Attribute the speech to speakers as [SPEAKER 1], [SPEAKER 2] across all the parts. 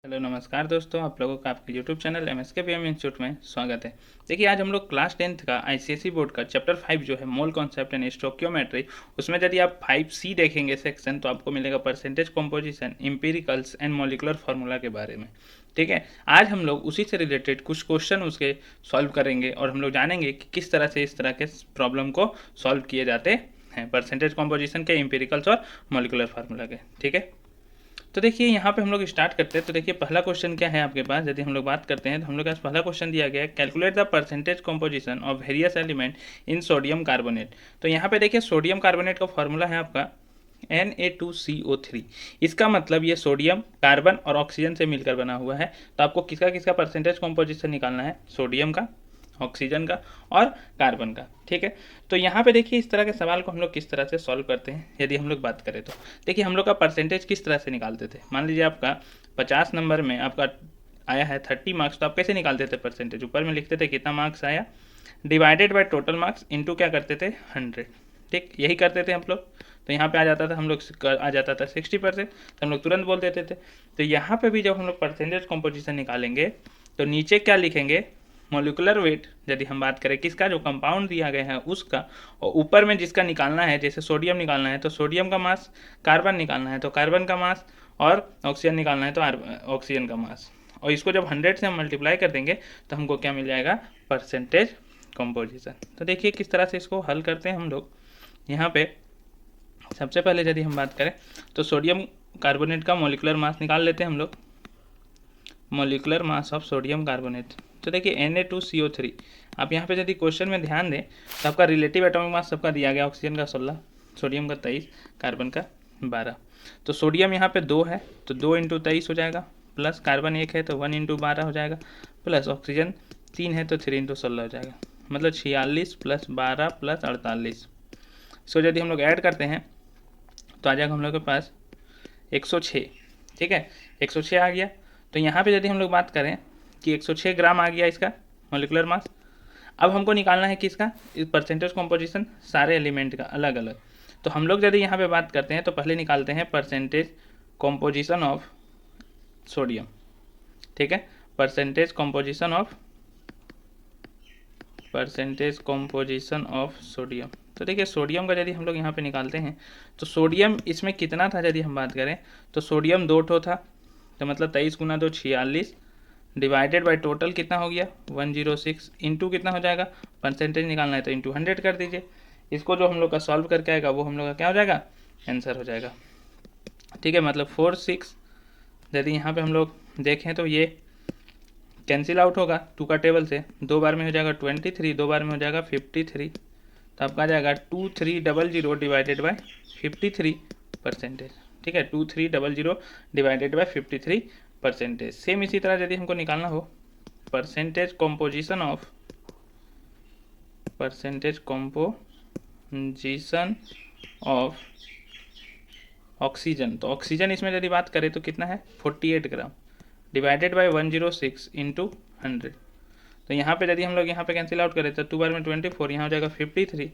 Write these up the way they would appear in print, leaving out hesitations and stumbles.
[SPEAKER 1] Hello नमस्कार दोस्तों, आप लोगों का आपके यूट्यूब चैनल MSKPM इंस्टीट्यूट में स्वागत है। देखिए, आज हम लोग क्लास 10th का ICSE बोर्ड का चैप्टर 5 जो है मोल कॉन्सेप्ट एंड स्टोक्योमेट्री, उसमें यदि आप 5C देखेंगे सेक्शन तो आपको मिलेगा percentage composition, empiricals and molecular formula के बारे में। ठीक है, आज हम लोग उसी से रिलेटेड कुछ क्वेश्चन उसके सॉल्व करेंगे और हम लोग जानेंगे कि किस तरह से इस तरह के प्रॉब्लम को सॉल्व किए जाते हैं, परसेंटेज कॉम्पोजिशन के, एम्पिरिकल्स और मॉलिकुलर फार्मूला के। ठीक है, तो देखिए यहाँ पे हम लोग स्टार्ट करते हैं। तो देखिए पहला क्वेश्चन क्या है आपके पास, यदि हम लोग बात करते हैं तो हम लोग के पास पहला क्वेश्चन दिया गया है, calculate the percentage composition of various element in sodium carbonate. तो यहाँ पे देखिए सोडियम कार्बोनेट का फॉर्मूला है आपका Na2CO3। इसका मतलब ये सोडियम, कार्बन और ऑक्सीजन से मिलकर बना हुआ है। तो आपको किसका किसका परसेंटेज कॉम्पोजिशन निकालना है, सोडियम का, ऑक्सीजन का और कार्बन का। ठीक है, तो यहाँ पे देखिए इस तरह के सवाल को हम लोग किस तरह से सॉल्व करते हैं यदि हम लोग बात करें तो देखिए हम लोग का परसेंटेज किस तरह से निकालते थे। मान लीजिए आपका 50 नंबर में आपका आया है 30 मार्क्स, तो आप कैसे निकालते थे परसेंटेज, ऊपर में लिखते थे कितना मार्क्स आया divided by total marks into क्या करते थे 100। ठीक, यही करते थे हम लोग। तो यहाँ पे आ जाता था हम लोग आ जाता था 60%, तो हम लोग तुरंत बोल देते थे। तो यहाँ पे भी जब हम लोग परसेंटेज कॉम्पोजिशन निकालेंगे तो नीचे क्या लिखेंगे, मॉलिकुलर वेट यदि हम बात करें किसका, जो कंपाउंड दिया गया है उसका, और ऊपर में जिसका निकालना है, जैसे सोडियम निकालना है तो सोडियम का मास, कार्बन निकालना है तो कार्बन का मास, और ऑक्सीजन निकालना है तो ऑक्सीजन का मास। और इसको जब 100 से हम मल्टीप्लाई कर देंगे तो हमको क्या मिल जाएगा, परसेंटेज कॉम्पोजिशन। तो देखिए किस तरह से इसको हल करते हैं हम लोग। यहाँ पे सबसे पहले यदि हम बात करें तो सोडियम कार्बोनेट का मॉलिकुलर मास निकाल लेते हैं हम लोग, molecular mass of sodium carbonate. तो देखिए Na2CO3, आप यहाँ पे यदि क्वेश्चन में ध्यान दें तो आपका रिलेटिव एटॉमिक मास सबका दिया गया, ऑक्सीजन का 16, सोडियम का 23, कार्बन का 12। तो सोडियम यहाँ पे 2 है तो 2 इंटू 23 हो जाएगा, प्लस कार्बन 1 है तो 1 इंटू 12 हो जाएगा, प्लस ऑक्सीजन 3 है तो 3 इंटू 16 हो जाएगा, मतलब 46 प्लस 12 प्लस 48। इसको यदि हम लोग ऐड करते हैं तो आ जाएगा हम लोग के पास 106। ठीक है, 106 आ गया। तो यहाँ पे यदि हम लोग बात करें कि 106 ग्राम आ गया इसका मॉलिकुलर मास। अब हमको निकालना है किसका, इस परसेंटेज कॉम्पोजिशन सारे एलिमेंट का अलग अलग। तो हम लोग यदि यहाँ पे बात करते हैं तो पहले निकालते हैं परसेंटेज कॉम्पोजिशन ऑफ सोडियम। ठीक है, परसेंटेज कॉम्पोजिशन ऑफ सोडियम। तो देखिए सोडियम का यदि हम लोग यहाँ पे निकालते हैं तो सोडियम इसमें कितना था, यदि हम बात करें तो सोडियम 2 ठो था, तो मतलब 23 गुना 2 46, डिवाइडेड बाय टोटल कितना हो गया 106, इंटू कितना हो जाएगा, परसेंटेज निकालना है तो इंटू 100 कर दीजिए। इसको जो हम लोग का सॉल्व करके आएगा वो हम लोग का क्या हो जाएगा, आंसर हो जाएगा। ठीक है, मतलब 46 यदि यहाँ पे हम लोग देखें तो ये कैंसिल आउट होगा 2 का टेबल से, 2 बार में हो जाएगा 23, 2 बार में हो जाएगा 53, तो आपका आ जाएगा 2300 डिवाइडेड बाय 53 परसेंटेज। ठीक है, 2300 डिवाइडेड बाय 53 परसेंटेज। सेम इसी तरह यदि हमको निकालना हो परसेंटेज कॉम्पोजिशन ऑफ ऑक्सीजन, तो ऑक्सीजन इसमें यदि बात करें तो कितना है 48 ग्राम, डिवाइडेड बाय 106 इंटू 100। तो यहाँ पे यदि हम लोग यहाँ पे कैंसिल आउट करें तो 2 बार में 24, यहाँ हो जाएगा 53,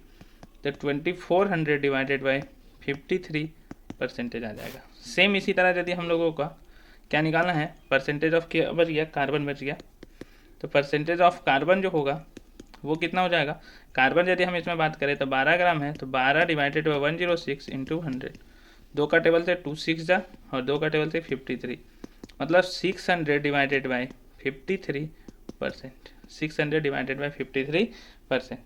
[SPEAKER 1] तो 2400 डिवाइडेड बाय 53 परसेंटेज आ जाएगा। सेम इसी तरह यदि हम लोगों का क्या निकालना है, परसेंटेज ऑफ क्या बच गया, कार्बन बच गया। तो परसेंटेज ऑफ कार्बन जो होगा वो कितना हो जाएगा, कार्बन यदि हम इसमें बात करें तो 12 ग्राम है, तो 12 डिवाइडेड बाई 106 इंटू 100, 2 का टेबल से 2 6 जा और 2 का टेबल से 53, मतलब 600 डिवाइडेड बाई 53%, 600 डिवाइडेड बाई 53%।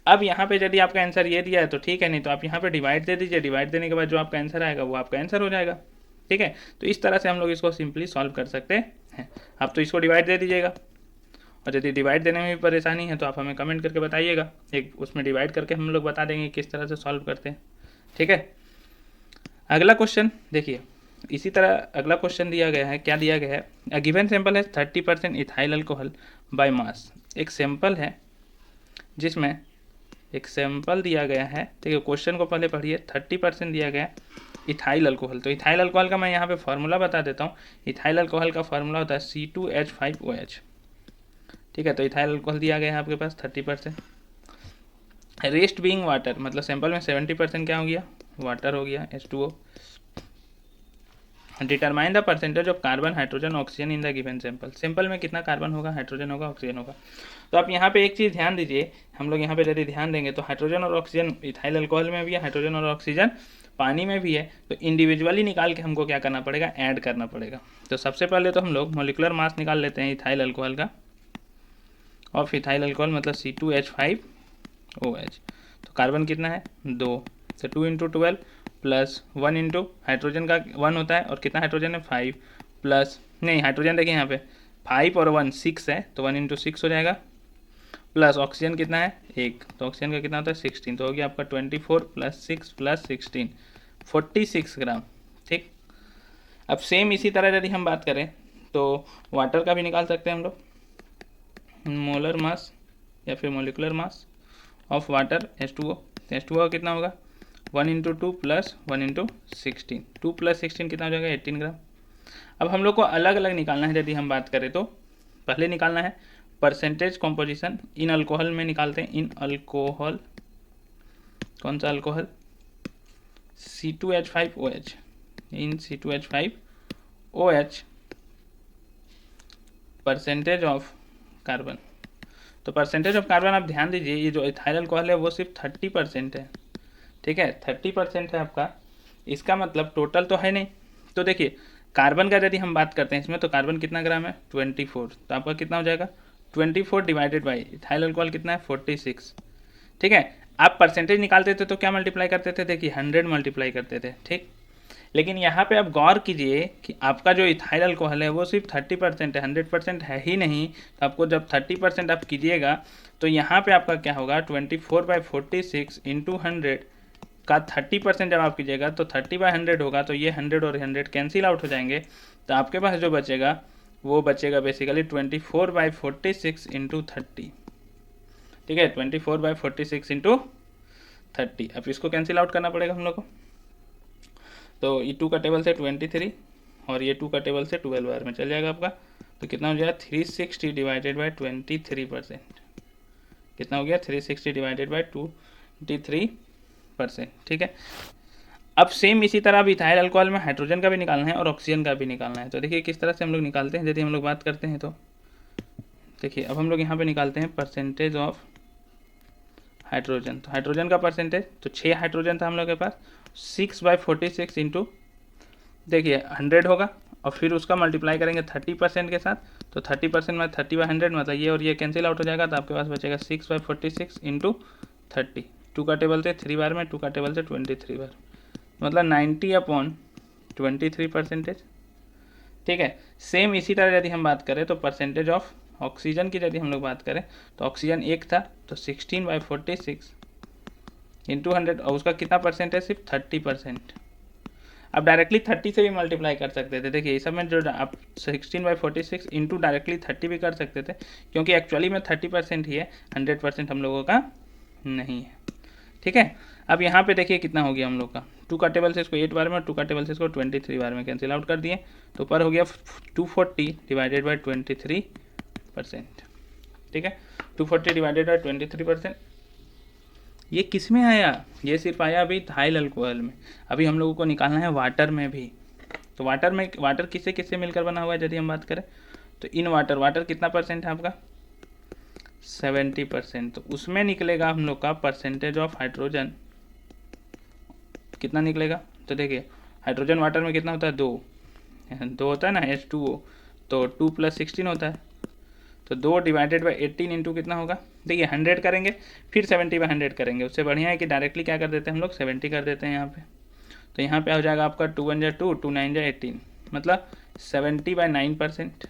[SPEAKER 1] अब यहाँ पे यदि आपका आंसर ये दिया है तो ठीक है, नहीं तो आप यहाँ पे डिवाइड दे दीजिए, डिवाइड देने के बाद जो आपका आंसर आएगा वो आपका आंसर हो जाएगा। ठीक है, तो इस तरह से हम लोग इसको सिंपली सॉल्व कर सकते हैं। आप तो इसको डिवाइड दे दीजिएगा, और यदि डिवाइड देने में भी परेशानी है तो आप हमें कमेंट करके बताइएगा, एक उसमें डिवाइड करके हम लोग बता देंगे किस तरह से सॉल्व करते हैं। ठीक है, अगला क्वेश्चन देखिए, इसी तरह अगला क्वेश्चन दिया गया है, क्या दिया गया है, अ गिवन सैंपल है 30% इथाइल अल्कोहल बाय मास। एक सैंपल है जिसमें एक सैंपल दिया गया है, ठीक है, क्वेश्चन को पहले पढ़िए, 30% दिया गया इथाइल अल्कोहल। तो इथाइल अल्कोहल का मैं यहाँ पे फार्मूला बता देता हूँ। इथाइल अल्कोहल का फार्मूला होता है C2H5OH। ठीक है, तो इथाइल अल्कोहल दिया गया है आपके पास 30%, रेस्ट बीइंग वाटर, मतलब सैंपल में 70% क्या हो गया, वाटर हो गया H2O। Determine the percentage of carbon hydrogen oxygen in the given sample. Sample में कितना कार्बन होगा, हाइड्रोजन होगा, ऑक्सीजन होगा। तो आप यहाँ पे एक चीज़ ध्यान दीजिए, हम लोग यहाँ पे यदि ध्यान देंगे तो हाइड्रोजन और ऑक्सीजन इथाइल अल्कोहल में भी है, हाइड्रोजन और ऑक्सीजन पानी में भी है। तो इंडिविजुअली निकाल के हमको क्या करना पड़ेगा, ऐड करना पड़ेगा। तो सबसे पहले तो हम लोग मोलिकुलर मास निकाल लेते हैं इथाइल अल्कोहल का, ऑफ इथाइल अल्कोहल मतलब C2H5OH। तो कार्बन कितना है, 2, तो 2 × 12 प्लस 1 इंटू हाइड्रोजन का 1 होता है, और कितना हाइड्रोजन है 5, प्लस नहीं हाइड्रोजन देखिए यहाँ पे 5 और 1 6 है, तो 1 × 6 हो जाएगा, प्लस ऑक्सीजन कितना है 1, तो ऑक्सीजन का कितना होता है 16, तो हो गया आपका 24 + 6 + 16 46 ग्राम। ठीक, अब सेम इसी तरह यदि हम बात करें तो वाटर का भी निकाल सकते हैं हम लोग, मोलर मास या फिर molecular mass of water H2O। H2O कितना होगा 1 × 2 प्लस 1 × 16, 2 + 16 कितना हो जाएगा 18 ग्राम। अब हम लोग को अलग अलग निकालना है। यदि हम बात करें तो पहले निकालना है परसेंटेज कॉम्पोजिशन इन अल्कोहल में, निकालते हैं इन अल्कोहल, कौन सा alcohol, C2H5OH, in C2H5OH percentage of carbon. तो परसेंटेज ऑफ कार्बन आप ध्यान दीजिए, ये जो इथाइल अल्कोहल है वो सिर्फ 30% है। ठीक है, 30% है आपका, इसका मतलब टोटल तो है नहीं। तो देखिए कार्बन का यदि हम बात करते हैं इसमें, तो कार्बन कितना ग्राम है 24, तो आपका कितना हो जाएगा 24 डिवाइडेड बाई इथाइल अल्कोहल कितना है 46। ठीक है, आप परसेंटेज निकालते थे तो क्या मल्टीप्लाई करते थे, देखिए 100 मल्टीप्लाई करते थे। ठीक, लेकिन यहाँ पे आप गौर कीजिए कि आपका जो इथाइल अल्कोहल है वो सिर्फ 30% है, 100% है ही नहीं। तो आपको जब 30% आप कीजिएगा तो यहाँ पे आपका क्या होगा 24/46 × 100 का 30% जब आप कीजिएगा तो 30/100 होगा, तो ये 100 और 100 कैंसिल आउट हो जाएंगे। तो आपके पास जो बचेगा वो बचेगा बेसिकली 24/46 × 30। ठीक है, 24/46 × 30। अब इसको कैंसिल आउट करना पड़ेगा हम लोग को, तो ये 2 का टेबल से 23 और ये 2 का टेबल से 12 बार में चल जाएगा आपका। तो कितना हो जाएगा 360 डिवाइडेड बाई 23%, कितना हो गया 360 डिवाइडेड बाई 23%। ठीक है, अब सेम इसी तरह अब इथाइल अल्कोहल में हाइड्रोजन का भी निकालना है और ऑक्सीजन का भी निकालना है। तो देखिए किस तरह से हम लोग निकालते हैं। यदि हम लोग बात करते हैं तो देखिए अब हम लोग यहाँ पे निकालते हैं परसेंटेज ऑफ हाइड्रोजन। तो हाइड्रोजन का परसेंटेज, तो 6 हाइड्रोजन था हम लोग के पास, 6/46 इंटू देखिए 100 होगा, और फिर उसका मल्टीप्लाई करेंगे 30% के साथ, तो 30% में 30/100 मतलब ये और ये कैंसिल आउट हो जाएगा। तो आपके पास बचेगा 6/46 इंटू 30, 2 का टेबल से 3 बार में, 2 का टेबल से 23 बार, मतलब 90/23%। ठीक है, सेम इसी तरह यदि हम बात करें तो परसेंटेज ऑफ ऑक्सीजन की यदि हम लोग बात करें तो ऑक्सीजन 1 था, तो 16/46 इंटू 100, और उसका कितना परसेंट है सिर्फ 30%। आप डायरेक्टली 30 से भी मल्टीप्लाई कर सकते थे। देखिए इस सब में जो आप 16/46 इंटू डायरेक्टली 30 भी कर सकते थे, क्योंकि एक्चुअली में 30% ही है, 100% हम लोगों का नहीं है। ठीक है, अब यहाँ पे देखिए कितना हो गया हम लोग का, 2 का टेबल से इसको 8 बार में, 2 का टेबल से इसको 23 बार में कैंसिल आउट कर दिए, तो ऊपर हो गया 240 डिवाइडेड बाई 23%। ठीक है, 240 डिवाइडेड बाई 23%। ये किस में आया, ये सिर्फ आया अभी इथाइल अल्कोहल में। अभी हम लोगों को निकालना है वाटर में भी। तो वाटर में, वाटर किससे किससे मिलकर बना हुआ है यदि हम बात करें तो इन वाटर, वाटर कितना परसेंट है आपका 70%। तो उसमें निकलेगा हम लोग का परसेंटेज ऑफ हाइड्रोजन कितना निकलेगा। तो देखिए हाइड्रोजन वाटर में कितना होता है 2 होता है ना H2O, तो 2 + 16 होता है, तो 2 डिवाइडेड बाई 18 इंटू कितना होगा, देखिए 100 करेंगे फिर 70/100 करेंगे। उससे बढ़िया है कि डायरेक्टली क्या कर देते हैं हम लोग 70 कर देते हैं यहाँ पे। तो यहाँ पे हो जाएगा आपका 2 × 1 = 2, 2 × 9 = 18, मतलब 70/9%।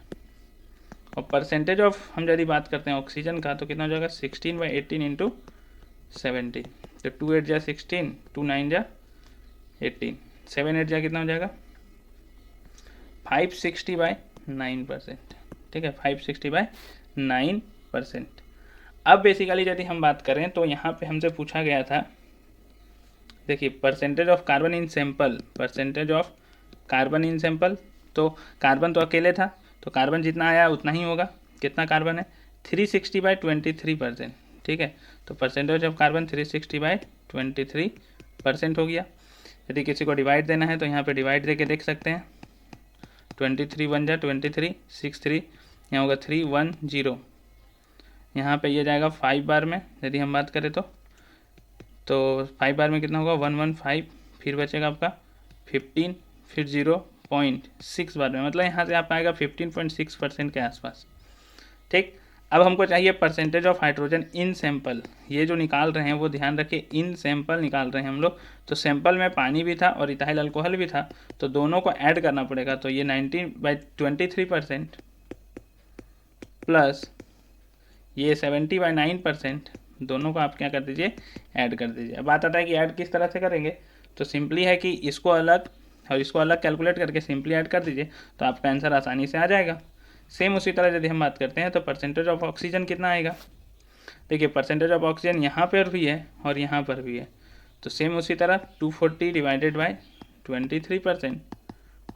[SPEAKER 1] और परसेंटेज ऑफ हम यदि बात करते हैं ऑक्सीजन का तो कितना हो जाएगा 16/18 इंटू 70, तो 2 × 8 = 16, 2 × 9 = 18, 7 × 8 कितना हो जाएगा 560/9%। ठीक है, 560/9%। अब बेसिकली यदि हम बात करें तो यहाँ पे हमसे पूछा गया था, देखिए percentage of carbon in sample, percentage of carbon in sample. तो कार्बन तो अकेले था, तो कार्बन जितना आया उतना ही होगा। कितना कार्बन है 360/23%। ठीक है, तो परसेंटेज ऑफ कार्बन 360/23% हो गया। यदि किसी को डिवाइड देना है तो यहाँ पे डिवाइड दे के देख सकते हैं, 23 1 जा 23, 6 3, यहाँ होगा 3 1 0, यहाँ पे ये जाएगा 5 बार में यदि हम बात करें तो 5 बार में कितना होगा 1 1 5, फिर बचेगा आपका 15, फिर 0.6 बार में, मतलब यहाँ से आप आएगा 15.6% के आसपास। ठीक, अब हमको चाहिए percentage of hydrogen in sample. ये जो निकाल रहे हैं वो ध्यान रखिए, इन सैंपल निकाल रहे हैं हम लोग, तो सैंपल में पानी भी था और इथाइल अल्कोहल भी था, तो दोनों को ऐड करना पड़ेगा। तो ये 90/23% प्लस ये 70/9%, दोनों को आप क्या कर दीजिए, ऐड कर दीजिए। अब बात आता है कि ऐड किस तरह से करेंगे, तो सिंपली है कि इसको अलग और इसको अलग कैलकुलेट करके सिंपली ऐड कर दीजिए, तो आपका आंसर आसानी से आ जाएगा। सेम उसी तरह यदि हम बात करते हैं तो परसेंटेज ऑफ ऑक्सीजन कितना आएगा, देखिए परसेंटेज ऑफ ऑक्सीजन यहाँ पर भी है और यहाँ पर भी है, तो सेम उसी तरह 240 डिवाइडेड बाई 23%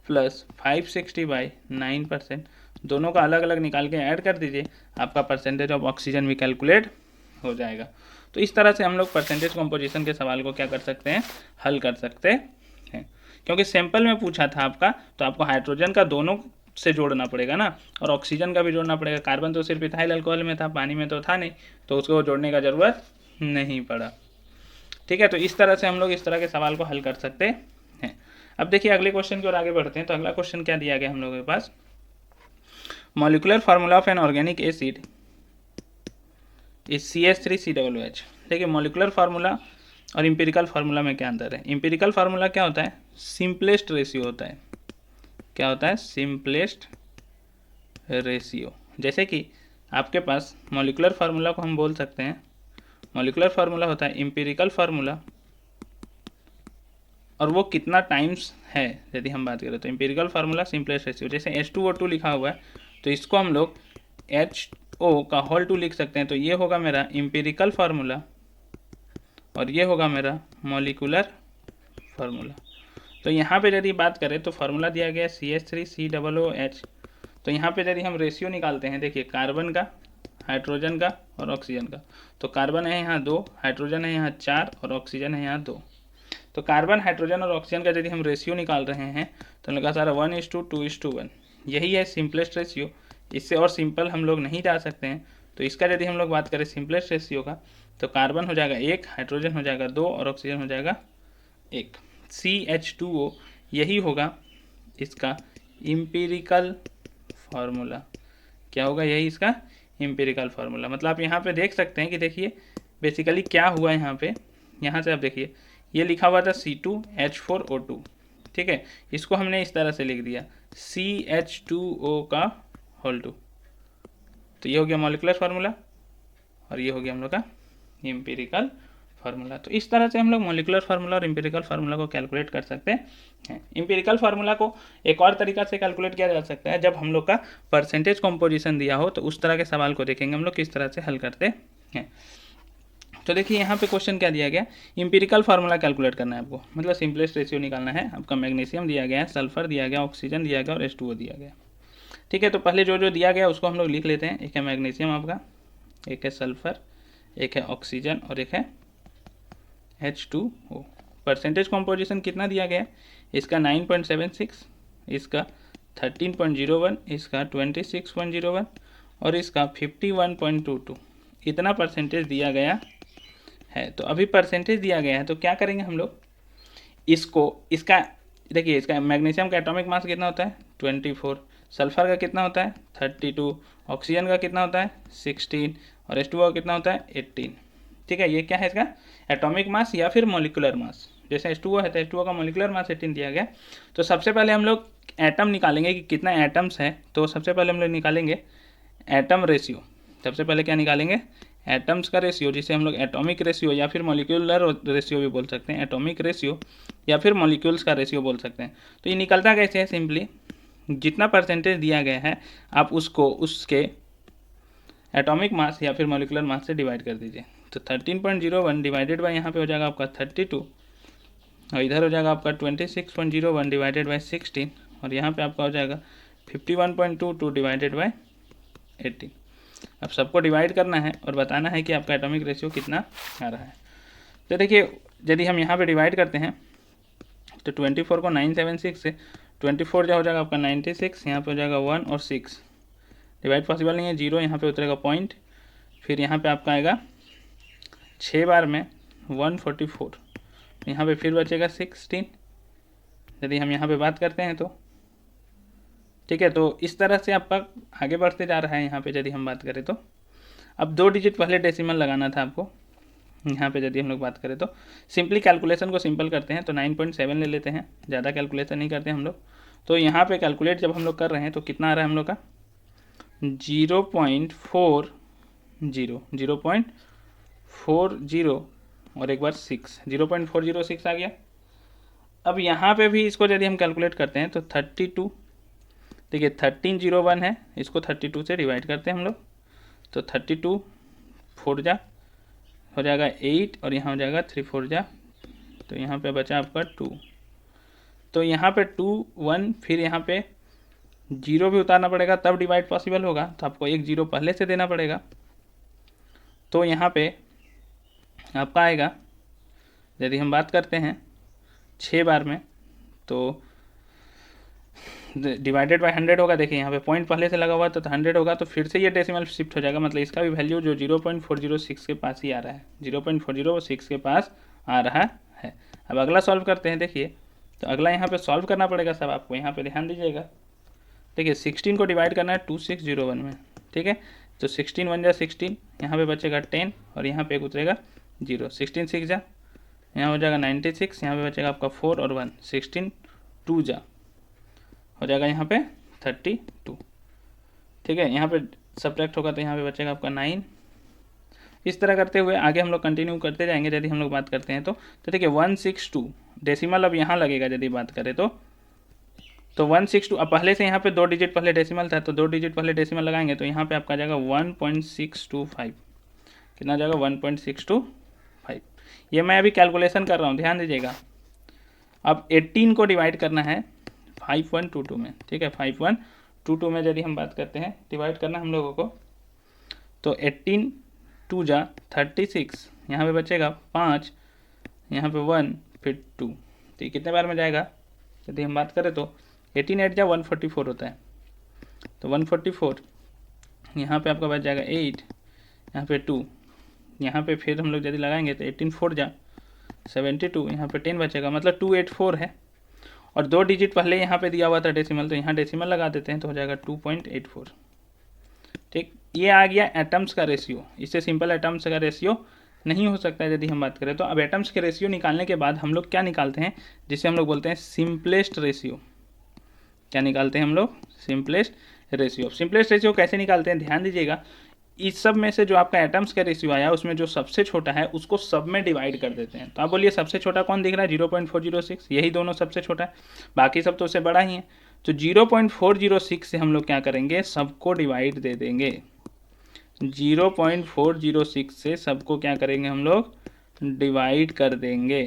[SPEAKER 1] प्लस 560/9%, दोनों का अलग अलग निकाल के ऐड कर दीजिए, आपका परसेंटेज ऑफ ऑक्सीजन भी कैलकुलेट हो जाएगा। तो इस तरह से हम लोग परसेंटेज कंपोजिशन के सवाल को क्या कर सकते हैं, हल कर सकते हैं। क्योंकि सैंपल में पूछा था आपका, तो आपको हाइड्रोजन का दोनों से जोड़ना पड़ेगा ना, और ऑक्सीजन का भी जोड़ना पड़ेगा। कार्बन तो सिर्फ इथाइल अल्कोहल में था, पानी में तो था नहीं, तो उसको जोड़ने का ज़रूरत नहीं पड़ा। ठीक है, तो इस तरह से हम लोग इस तरह के सवाल को हल कर सकते हैं। अब देखिए अगले क्वेश्चन की ओर आगे बढ़ते हैं। तो अगला क्वेश्चन क्या दिया गया हम लोगों के पास, molecular formula of an organic acid is CH3COOH। देखिए मॉलिक्यूलर फार्मूला और इंपेरिकल फार्मूला में क्या अंतर है। इंपेरिकल फार्मूला क्या होता है, सिंपलेस्ट रेशियो होता है। क्या होता है, सिंपलेस्ट रेशियो। जैसे कि आपके पास मॉलिक्यूलर फार्मूला को हम बोल सकते हैं, मॉलिक्यूलर फार्मूला होता है इंपेरिकल फार्मूला, और वो कितना टाइम्स है यदि हम बात करें तो इंपेरिकल फार्मूला सिंपलेस्ट रेशियो। जैसे H2O2 लिखा हुआ है, तो इसको हम लोग HO का होल 2 लिख सकते हैं, तो ये होगा मेरा इंपेरिकल फार्मूला और ये होगा मेरा मॉलिक्यूलर फार्मूला। तो यहाँ पे यदि बात करें तो फार्मूला दिया गया CH3COOH, तो यहाँ पे यदि हम रेशियो निकालते हैं, देखिए कार्बन का, हाइड्रोजन का और ऑक्सीजन का, तो कार्बन है यहाँ 2, हाइड्रोजन है यहाँ 4 और ऑक्सीजन है यहाँ 2। तो कार्बन, हाइड्रोजन और ऑक्सीजन का यदि हम रेशियो निकाल रहे हैं तो लगा सारा 1:2:1, यही है सिंपलेस्ट रेशियो। इससे और सिंपल हम लोग नहीं जा सकते हैं। तो इसका यदि हम लोग बात करें सिंपलेस्ट रेशियो का, तो कार्बन हो जाएगा 1, हाइड्रोजन हो जाएगा 2 और ऑक्सीजन हो जाएगा 1। CH2O यही होगा इसका इंपेरिकल फार्मूला। क्या होगा, यही इसका इंपेरिकल फार्मूला। मतलब आप यहाँ पे देख सकते हैं कि देखिए बेसिकली क्या हुआ यहाँ पे, यहाँ से आप देखिए ये लिखा हुआ था C2H4O2, ठीक है, इसको हमने इस तरह से लिख दिया CH2O का होल 2। तो ये हो गया मॉलिक्यूलर फार्मूला और ये हो गया हम लोग का इंपेरिकल फार्मूला। तो इस तरह से हम लोग मॉलिक्यूलर फार्मूला और इंपेरिकल फार्मूला को कैलकुलेट कर सकते हैं। इंपेरिकल फार्मूला को एक और तरीका से कैलकुलेट किया जा सकता है, जब हम लोग का परसेंटेज कंपोजिशन दिया हो, तो उस तरह के सवाल को देखेंगे हम लोग किस तरह से हल करते हैं। तो देखिए यहाँ पे क्वेश्चन क्या दिया गया, इंपेरिकल फार्मूला कैलकुलेट करना है आपको, मतलब सिंपलेस्ट रेशियो निकालना है। आपका मैग्नीशियम दिया गया है, सल्फर दिया गया, ऑक्सीजन दिया गया और H2O दिया गया। ठीक है, तो पहले जो जो दिया गया उसको हम लोग लिख लेते हैं। एक है मैग्नीशियम आपका, एक है सल्फर, एक है ऑक्सीजन और एक है H2O। परसेंटेज कॉम्पोजिशन कितना दिया गया है, इसका 9.76, इसका 13.01, इसका 26.01 और इसका 51.22, इतना परसेंटेज दिया गया है। तो अभी परसेंटेज दिया गया है, तो क्या करेंगे हम लोग, इसका देखिए, इसका मैग्नीशियम का एटॉमिक मास कितना होता है 24, सल्फर का कितना होता है 32, ऑक्सीजन का कितना होता है 16 और H2O का कितना होता है 18। ठीक है, ये क्या है इसका एटॉमिक मास या फिर मॉलिक्यूलर मास। जैसे H2O है तो H2O का मॉलिक्यूलर मास 18 दिया गया। तो सबसे पहले हम लोग एटम निकालेंगे कि कितना एटम्स है। तो सबसे पहले हम लोग निकालेंगे एटम रेशियो। सबसे पहले क्या निकालेंगे, एटम्स का रेशियो, जिसे हम लोग एटॉमिक रेशियो या फिर मॉलिक्यूलर रेशियो भी बोल सकते हैं, एटॉमिक रेशियो या फिर मॉलिक्यूल्स का रेशियो बोल सकते हैं। तो ये निकलता कैसे है, सिंपली जितना परसेंटेज दिया गया है आप उसको उसके एटॉमिक मास या फिर मॉलिक्यूलर मास से डिवाइड कर दीजिए। तो 13.01 डिवाइडेड बाई यहाँ पे हो जाएगा आपका 32 और इधर हो जाएगा आपका 26.01 डिवाइडेड बाई 16 और यहाँ पे आपका हो जाएगा 51.22 डिवाइडेड बाई 18। अब सबको डिवाइड करना है और बताना है कि आपका एटॉमिक रेशियो कितना आ रहा है। तो देखिए यदि हम यहाँ पे डिवाइड करते हैं तो 24 को 976 से 24 जो हो जाएगा आपका 96, यहाँ पे हो जाएगा 1 और 6, डिवाइड पॉसिबल नहीं है, 0 यहाँ पे उतरेगा पॉइंट, फिर यहाँ पे आपका आएगा 6 बार में 144, यहाँ पे फिर बचेगा 16 यदि हम यहाँ पे बात करते हैं तो। ठीक है, तो इस तरह से आपका आगे बढ़ते जा रहा है। यहाँ पे यदि हम बात करें तो अब 2 डिजिट पहले डेसिमल लगाना था आपको। यहाँ पे यदि हम लोग बात करें तो सिंपली कैलकुलेशन को सिंपल करते हैं, तो 9.7 ले लेते हैं, ज़्यादा कैलकुलेशन नहीं करते हम लोग। तो यहाँ पे कैलकुलेट जब हम लोग कर रहे हैं तो कितना आ रहा है हम लोग का 0.40, 0.40 और एक बार 6, 0.406 आ गया। अब यहाँ पे भी इसको यदि हम कैलकुलेट करते हैं तो 32, देखिए 1301 है, इसको 32 से डिवाइड करते हैं हम लोग, तो 32 4 जा हो जाएगा 8 और यहाँ हो जाएगा 3 4 जा, तो यहाँ पे बचा आपका 2। तो यहाँ पे 2 1, फिर यहाँ पे 0 भी उतारना पड़ेगा तब डिवाइड पॉसिबल होगा, तो आपको एक 0 पहले से देना पड़ेगा। तो यहाँ पे आपका आएगा, यदि हम बात करते हैं 6 बार में, तो डिवाइडेड बाय 100 होगा। देखिए यहाँ पे पॉइंट पहले से लगा हुआ तो 100 होगा, तो फिर से ये डेसिमल शिफ्ट हो जाएगा, मतलब इसका भी वैल्यू जो 0.406 के पास ही आ रहा है, 0.406 के पास आ रहा है। अब अगला सॉल्व करते हैं। देखिए तो अगला यहाँ पे सॉल्व करना पड़ेगा सब आपको, यहाँ पे ध्यान दीजिएगा। देखिए 16 को डिवाइड करना है 2601 में, ठीक है, तो 16 1 जा 16, यहाँ पे बचेगा 10 और यहाँ पे एक उतरेगा 0, 16 6 जा, यहाँ हो जाएगा 96, यहाँ पे बचेगा आपका 4 और 1, 16 2 जा हो जाएगा यहाँ पे 32। ठीक है, यहाँ पे सब्ट्रैक्ट होगा तो यहाँ पे बचेगा आपका 9। इस तरह करते हुए आगे हम लोग कंटिन्यू करते जाएंगे। यदि हम लोग बात करते हैं तो देखिए 162 डेसिमल अब यहाँ लगेगा यदि बात करें तो 162। अब पहले से यहाँ पे 2 डिजिट पहले डेसिमल था, तो 2 डिजिट पहले डेसिमल लगाएंगे तो यहाँ पे आपका आ जाएगा 1.625, कितना आ जाएगा 1.625। ये मैं अभी कैलकुलेशन कर रहा हूँ, ध्यान दीजिएगा। अब 18 को डिवाइड करना है 5122 में, ठीक है, 5122 में यदि हम बात करते हैं डिवाइड करना हम लोगों को, तो 18 2 जा 36, यहाँ पे बचेगा 5, यहाँ पे 1 फिर 2, तो ये कितने बार में जाएगा यदि हम बात करें तो 18 8 जा 144 होता है, तो 144 यहाँ पे आपका बच जाएगा 8, यहाँ पे 2, यहाँ पे फिर हम लोग यदि लगाएंगे तो 18 4 जा 72, यहाँ पे 10 बचेगा, मतलब 284 है। और 2 डिजिट पहले यहाँ पे दिया हुआ था डेसिमल, तो यहाँ डेसिमल लगा देते हैं तो हो जाएगा 2.84। ठीक, ये आ गया एटम्स का रेशियो। इससे सिंपल एटम्स का रेशियो नहीं हो सकता है यदि हम बात करें तो। अब एटम्स के रेशियो निकालने के बाद हम लोग क्या निकालते हैं, जिसे हम लोग बोलते हैं सिंपलेस्ट रेशियो। क्या निकालते हैं हम लोग, सिंपलेस्ट रेशियो। सिंपलेस्ट रेशियो कैसे निकालते हैं, ध्यान दीजिएगा। इस सब में से जो आपका एटम्स का रेशियो आया उसमें जो सबसे छोटा है उसको सब में डिवाइड कर देते हैं। तो आप बोलिए सबसे छोटा कौन दिख रहा है, 0.406, यही दोनों सबसे छोटा है, बाकी सब तो उससे बड़ा ही है। तो 0.406 से हम लोग क्या करेंगे, सबको डिवाइड दे देंगे। 0.406 से सबको क्या करेंगे हम लोग, डिवाइड कर देंगे।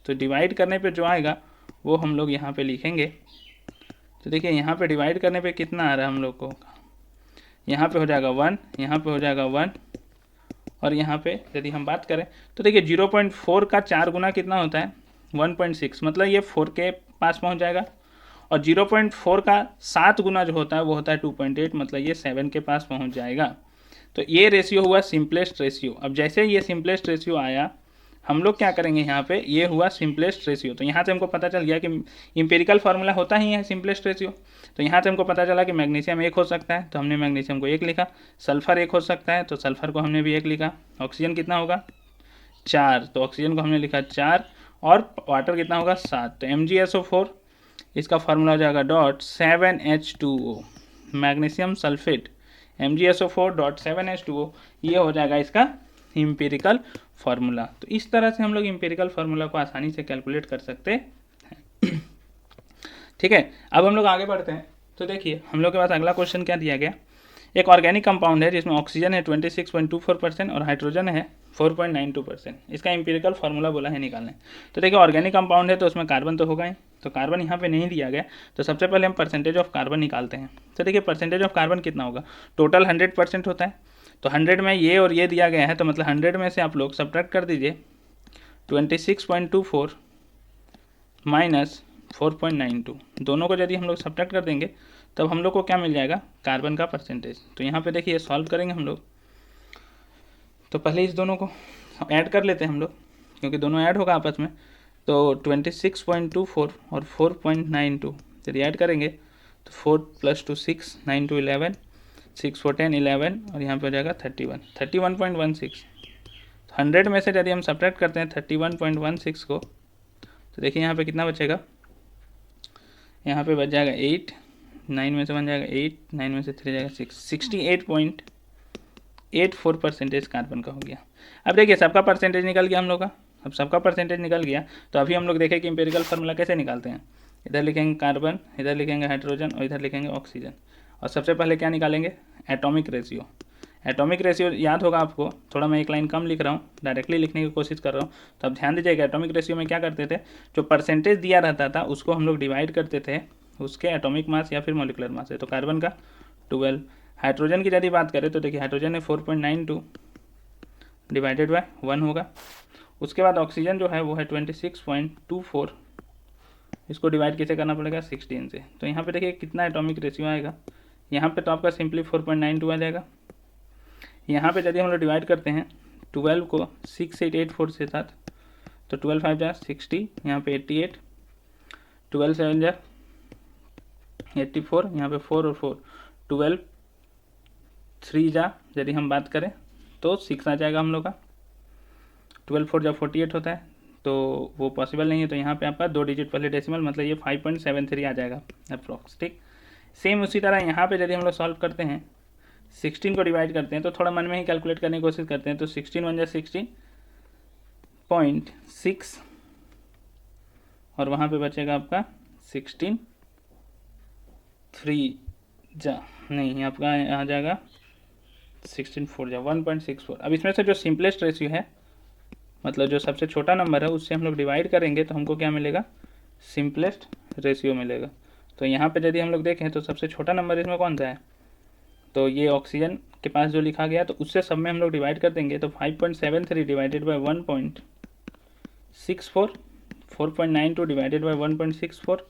[SPEAKER 1] तो डिवाइड करने पे जो आएगा वो हम लोग यहाँ पे लिखेंगे। तो देखिए यहाँ पे डिवाइड करने पे कितना आ रहा है हम लोग को, यहाँ पे हो जाएगा 1, यहाँ पे हो जाएगा 1 और यहाँ पे यदि हम बात करें तो देखिए 0.4 का 4 गुना कितना होता है 1.6, मतलब ये 4 के पास पहुँच जाएगा। और 0.4 का 7 गुना जो होता है वो होता है 2.8, मतलब ये 7 के पास पहुँच जाएगा। तो ये रेशियो हुआ सिंपलेस्ट रेशियो। अब जैसे ये सिंपलेस्ट रेशियो आया हम लोग क्या करेंगे, यहाँ पे ये हुआ सिंपलेस्ट रेशियो। तो यहाँ से हमको पता चल गया कि इंपेरिकल फार्मूला होता ही है सिंपलेस्ट रेशियो। तो यहाँ से हमको पता चला कि मैग्नीशियम 1 हो सकता है, तो हमने मैग्नीशियम को 1 लिखा। सल्फर 1 हो सकता है, तो सल्फर को हमने भी 1 लिखा। ऑक्सीजन कितना होगा 4, तो ऑक्सीजन को हमने लिखा 4, और वाटर कितना होगा 7, तो MgSO4 इसका फार्मूला हो जाएगा .7H2O, मैग्नीशियम सल्फेट MgSO4.7H2O, ये हो जाएगा इसका इंपेरिकल फार्मूला। तो इस तरह से हम लोग इंपेरिकल फार्मूला को आसानी से कैलकुलेट कर सकते हैं। ठीक है, अब हम लोग आगे बढ़ते हैं। तो देखिए हम लोग के पास अगला क्वेश्चन क्या दिया गया, एक ऑर्गेनिक कंपाउंड है जिसमें ऑक्सीजन है 26.24% और हाइड्रोजन है 4.92%। इसका इंपेरिकल फार्मूला बोला है निकालने। तो देखिए ऑर्गेनिक कंपाउंड है तो उसमें कार्बन तो होगा ही, तो कार्बन यहाँ पे नहीं दिया गया, तो सबसे पहले हम परसेंटेज ऑफ कार्बन निकालते हैं। तो देखिए परसेंटेज ऑफ कार्बन कितना होगा, टोटल 100% होता है, तो 100 में ये और ये दिया गया है, तो मतलब 100 में से आप लोग सब्ट्रैक्ट कर दीजिए 26.24 माइनस 4.92, दोनों को यदि हम लोग सब्ट्रैक्ट कर देंगे तब हम लोग को क्या मिल जाएगा, कार्बन का परसेंटेज। तो यहाँ पे देखिए सॉल्व करेंगे हम लोग, तो पहले इस दोनों को ऐड कर लेते हैं हम लोग, क्योंकि दोनों ऐड होगा आपस में। तो 26.24 और 4.92 यदि ऐड करेंगे तो 4 + 2 6, 9 2 11, 6 4 10 11 और यहाँ पे हो जाएगा 31.16। 100 में से यदि हम सब्ट्रैक्ट करते हैं 31.16 को, तो देखिए यहाँ पे कितना बचेगा, यहाँ पे बच जाएगा 8, 9 में से बन जाएगा 8, 9 में से 3 जाएगा 6, 68.84% कार्बन का हो गया। अब देखिए सबका परसेंटेज निकल गया हम लोग का। अब सबका परसेंटेज निकल गया तो अभी हम लोग देखें कि एम्पिरिकल फार्मूला कैसे निकालते हैं। इधर लिखेंगे कार्बन, इधर लिखेंगे हाइड्रोजन और इधर लिखेंगे ऑक्सीजन। और सबसे पहले क्या निकालेंगे, एटॉमिक रेशियो। एटॉमिक रेशियो याद होगा आपको, थोड़ा मैं एक लाइन कम लिख रहा हूँ, डायरेक्टली लिखने की कोशिश कर रहा हूँ। तो अब ध्यान दीजिएगा, एटॉमिक रेशियो में क्या करते थे, जो परसेंटेज दिया रहता था उसको हम लोग डिवाइड करते थे उसके एटॉमिक मास या फिर मॉलिक्यूलर मास है। तो कार्बन का 12, हाइड्रोजन की यदि बात करें तो देखिए हाइड्रोजन है 4.92 डिवाइडेड बाय 1 होगा। उसके बाद ऑक्सीजन जो है वो है 26.24, इसको डिवाइड कैसे करना पड़ेगा, 16 से। तो यहाँ पे देखिए कितना एटॉमिक रेशियो आएगा, यहाँ पे तो आपका सिंपली 4.92 आ जाएगा। यहाँ पे यदि हम लोग डिवाइड करते हैं 12 को 6 8 8 4 से साथ, तो 12 5 जा 60, यहाँ पे 88, 12 7 जा 84, यहाँ पे 4 और 4, 12 3 जा यदि हम बात करें तो 6 आ जाएगा हम लोग का। 12 4 जा 48 होता है, तो वो पॉसिबल नहीं है। तो यहाँ पे आपका 2 डिजिट पहले डेसिमल, मतलब ये 5.73 आ जाएगा अप्रॉक्स। ठीक, सेम उसी तरह यहाँ पे यदि हम लोग सॉल्व करते हैं, 16 को डिवाइड करते हैं तो थोड़ा मन में ही कैलकुलेट करने की कोशिश करते हैं। तो 16 1 जा 16.6 और वहाँ पे बचेगा आपका 16 3 जा नहीं, आपका आ जाएगा 16 4 जा 1.64। अब इसमें से जो सिंपलेस्ट रेशियो है, मतलब जो सबसे छोटा नंबर है, उससे हम लोग डिवाइड करेंगे तो हमको क्या मिलेगा, सिंपलेस्ट रेशियो मिलेगा। तो यहाँ पे यदि हम लोग देखें तो सबसे छोटा नंबर इसमें कौन सा है, तो ये ऑक्सीजन के पास जो लिखा गया, तो उससे सब में हम लोग डिवाइड कर देंगे। तो 5.73 डिवाइडेड बाय 1.64, 4.92 डिवाइडेड बाय 1.64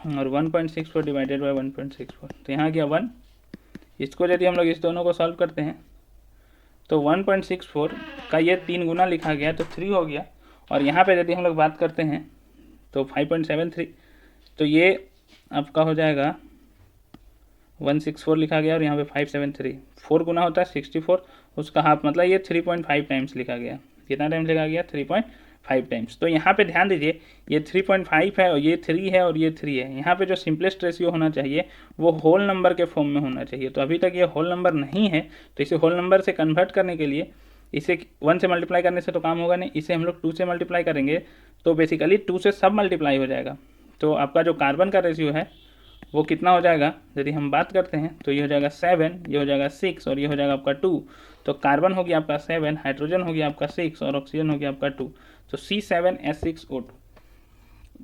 [SPEAKER 1] और 1.64 डिवाइडेड बाय 1.64, तो यहाँ गया 1। इसको यदि हम लोग इस दोनों को सॉल्व करते हैं तो 1.64 का ये 3 गुना लिखा गया तो 3 हो गया। और यहाँ पे यदि हम लोग बात करते हैं तो 5.73, तो ये आपका हो जाएगा 164 लिखा गया और यहाँ पे 573, 4 गुना होता है 64, उसका हाफ, मतलब ये 3.5 टाइम्स लिखा गया। कितना टाइम्स लिखा गया, 3.5 टाइम्स। तो यहाँ पे ध्यान दीजिए, ये 3.5 है और ये 3 है और ये 3 है। यहाँ पे जो सिंपलेस्ट रेशियो होना चाहिए वो होल नंबर के फॉर्म में होना चाहिए। तो अभी तक ये होल नंबर नहीं है, तो इसे होल नंबर से कन्वर्ट करने के लिए इसे 1 से मल्टीप्लाई करने से तो काम होगा नहीं, इसे हम लोग 2 से मल्टीप्लाई करेंगे तो बेसिकली 2 से सब मल्टीप्लाई हो जाएगा। तो आपका जो कार्बन का रेशियो है वो कितना हो जाएगा, यदि हम बात करते हैं तो ये हो जाएगा 7, ये हो जाएगा 6 और ये हो जाएगा आपका 2। तो कार्बन हो गया आपका 7, हाइड्रोजन हो गया आपका 6 और ऑक्सीजन हो गया आपका 2। तो C7H6O2।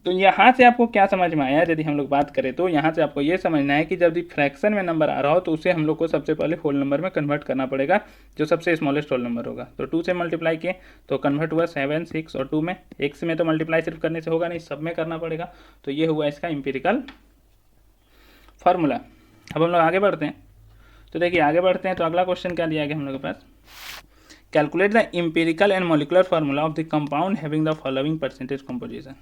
[SPEAKER 1] तो यहाँ से आपको क्या समझ में आया, यदि हम लोग बात करें तो यहाँ से आपको ये समझना है कि जब भी फ्रैक्शन में नंबर आ रहा हो तो उसे हम लोग को सबसे पहले होल नंबर में कन्वर्ट करना पड़ेगा, जो सबसे स्मॉलेस्ट होल नंबर होगा। तो 2 से मल्टीप्लाई किए तो कन्वर्ट हुआ 7 6 और 2 में। एक में तो मल्टीप्लाई सिर्फ करने से होगा नहीं, सब में करना पड़ेगा। तो ये हुआ इसका एम्पिरिकल फार्मूला। अब हम लोग आगे बढ़ते हैं, तो देखिए आगे बढ़ते हैं तो अगला क्वेश्चन क्या दिया गया हम लोग के पास, calculate the empirical and molecular formula of the compound having the following percentage composition.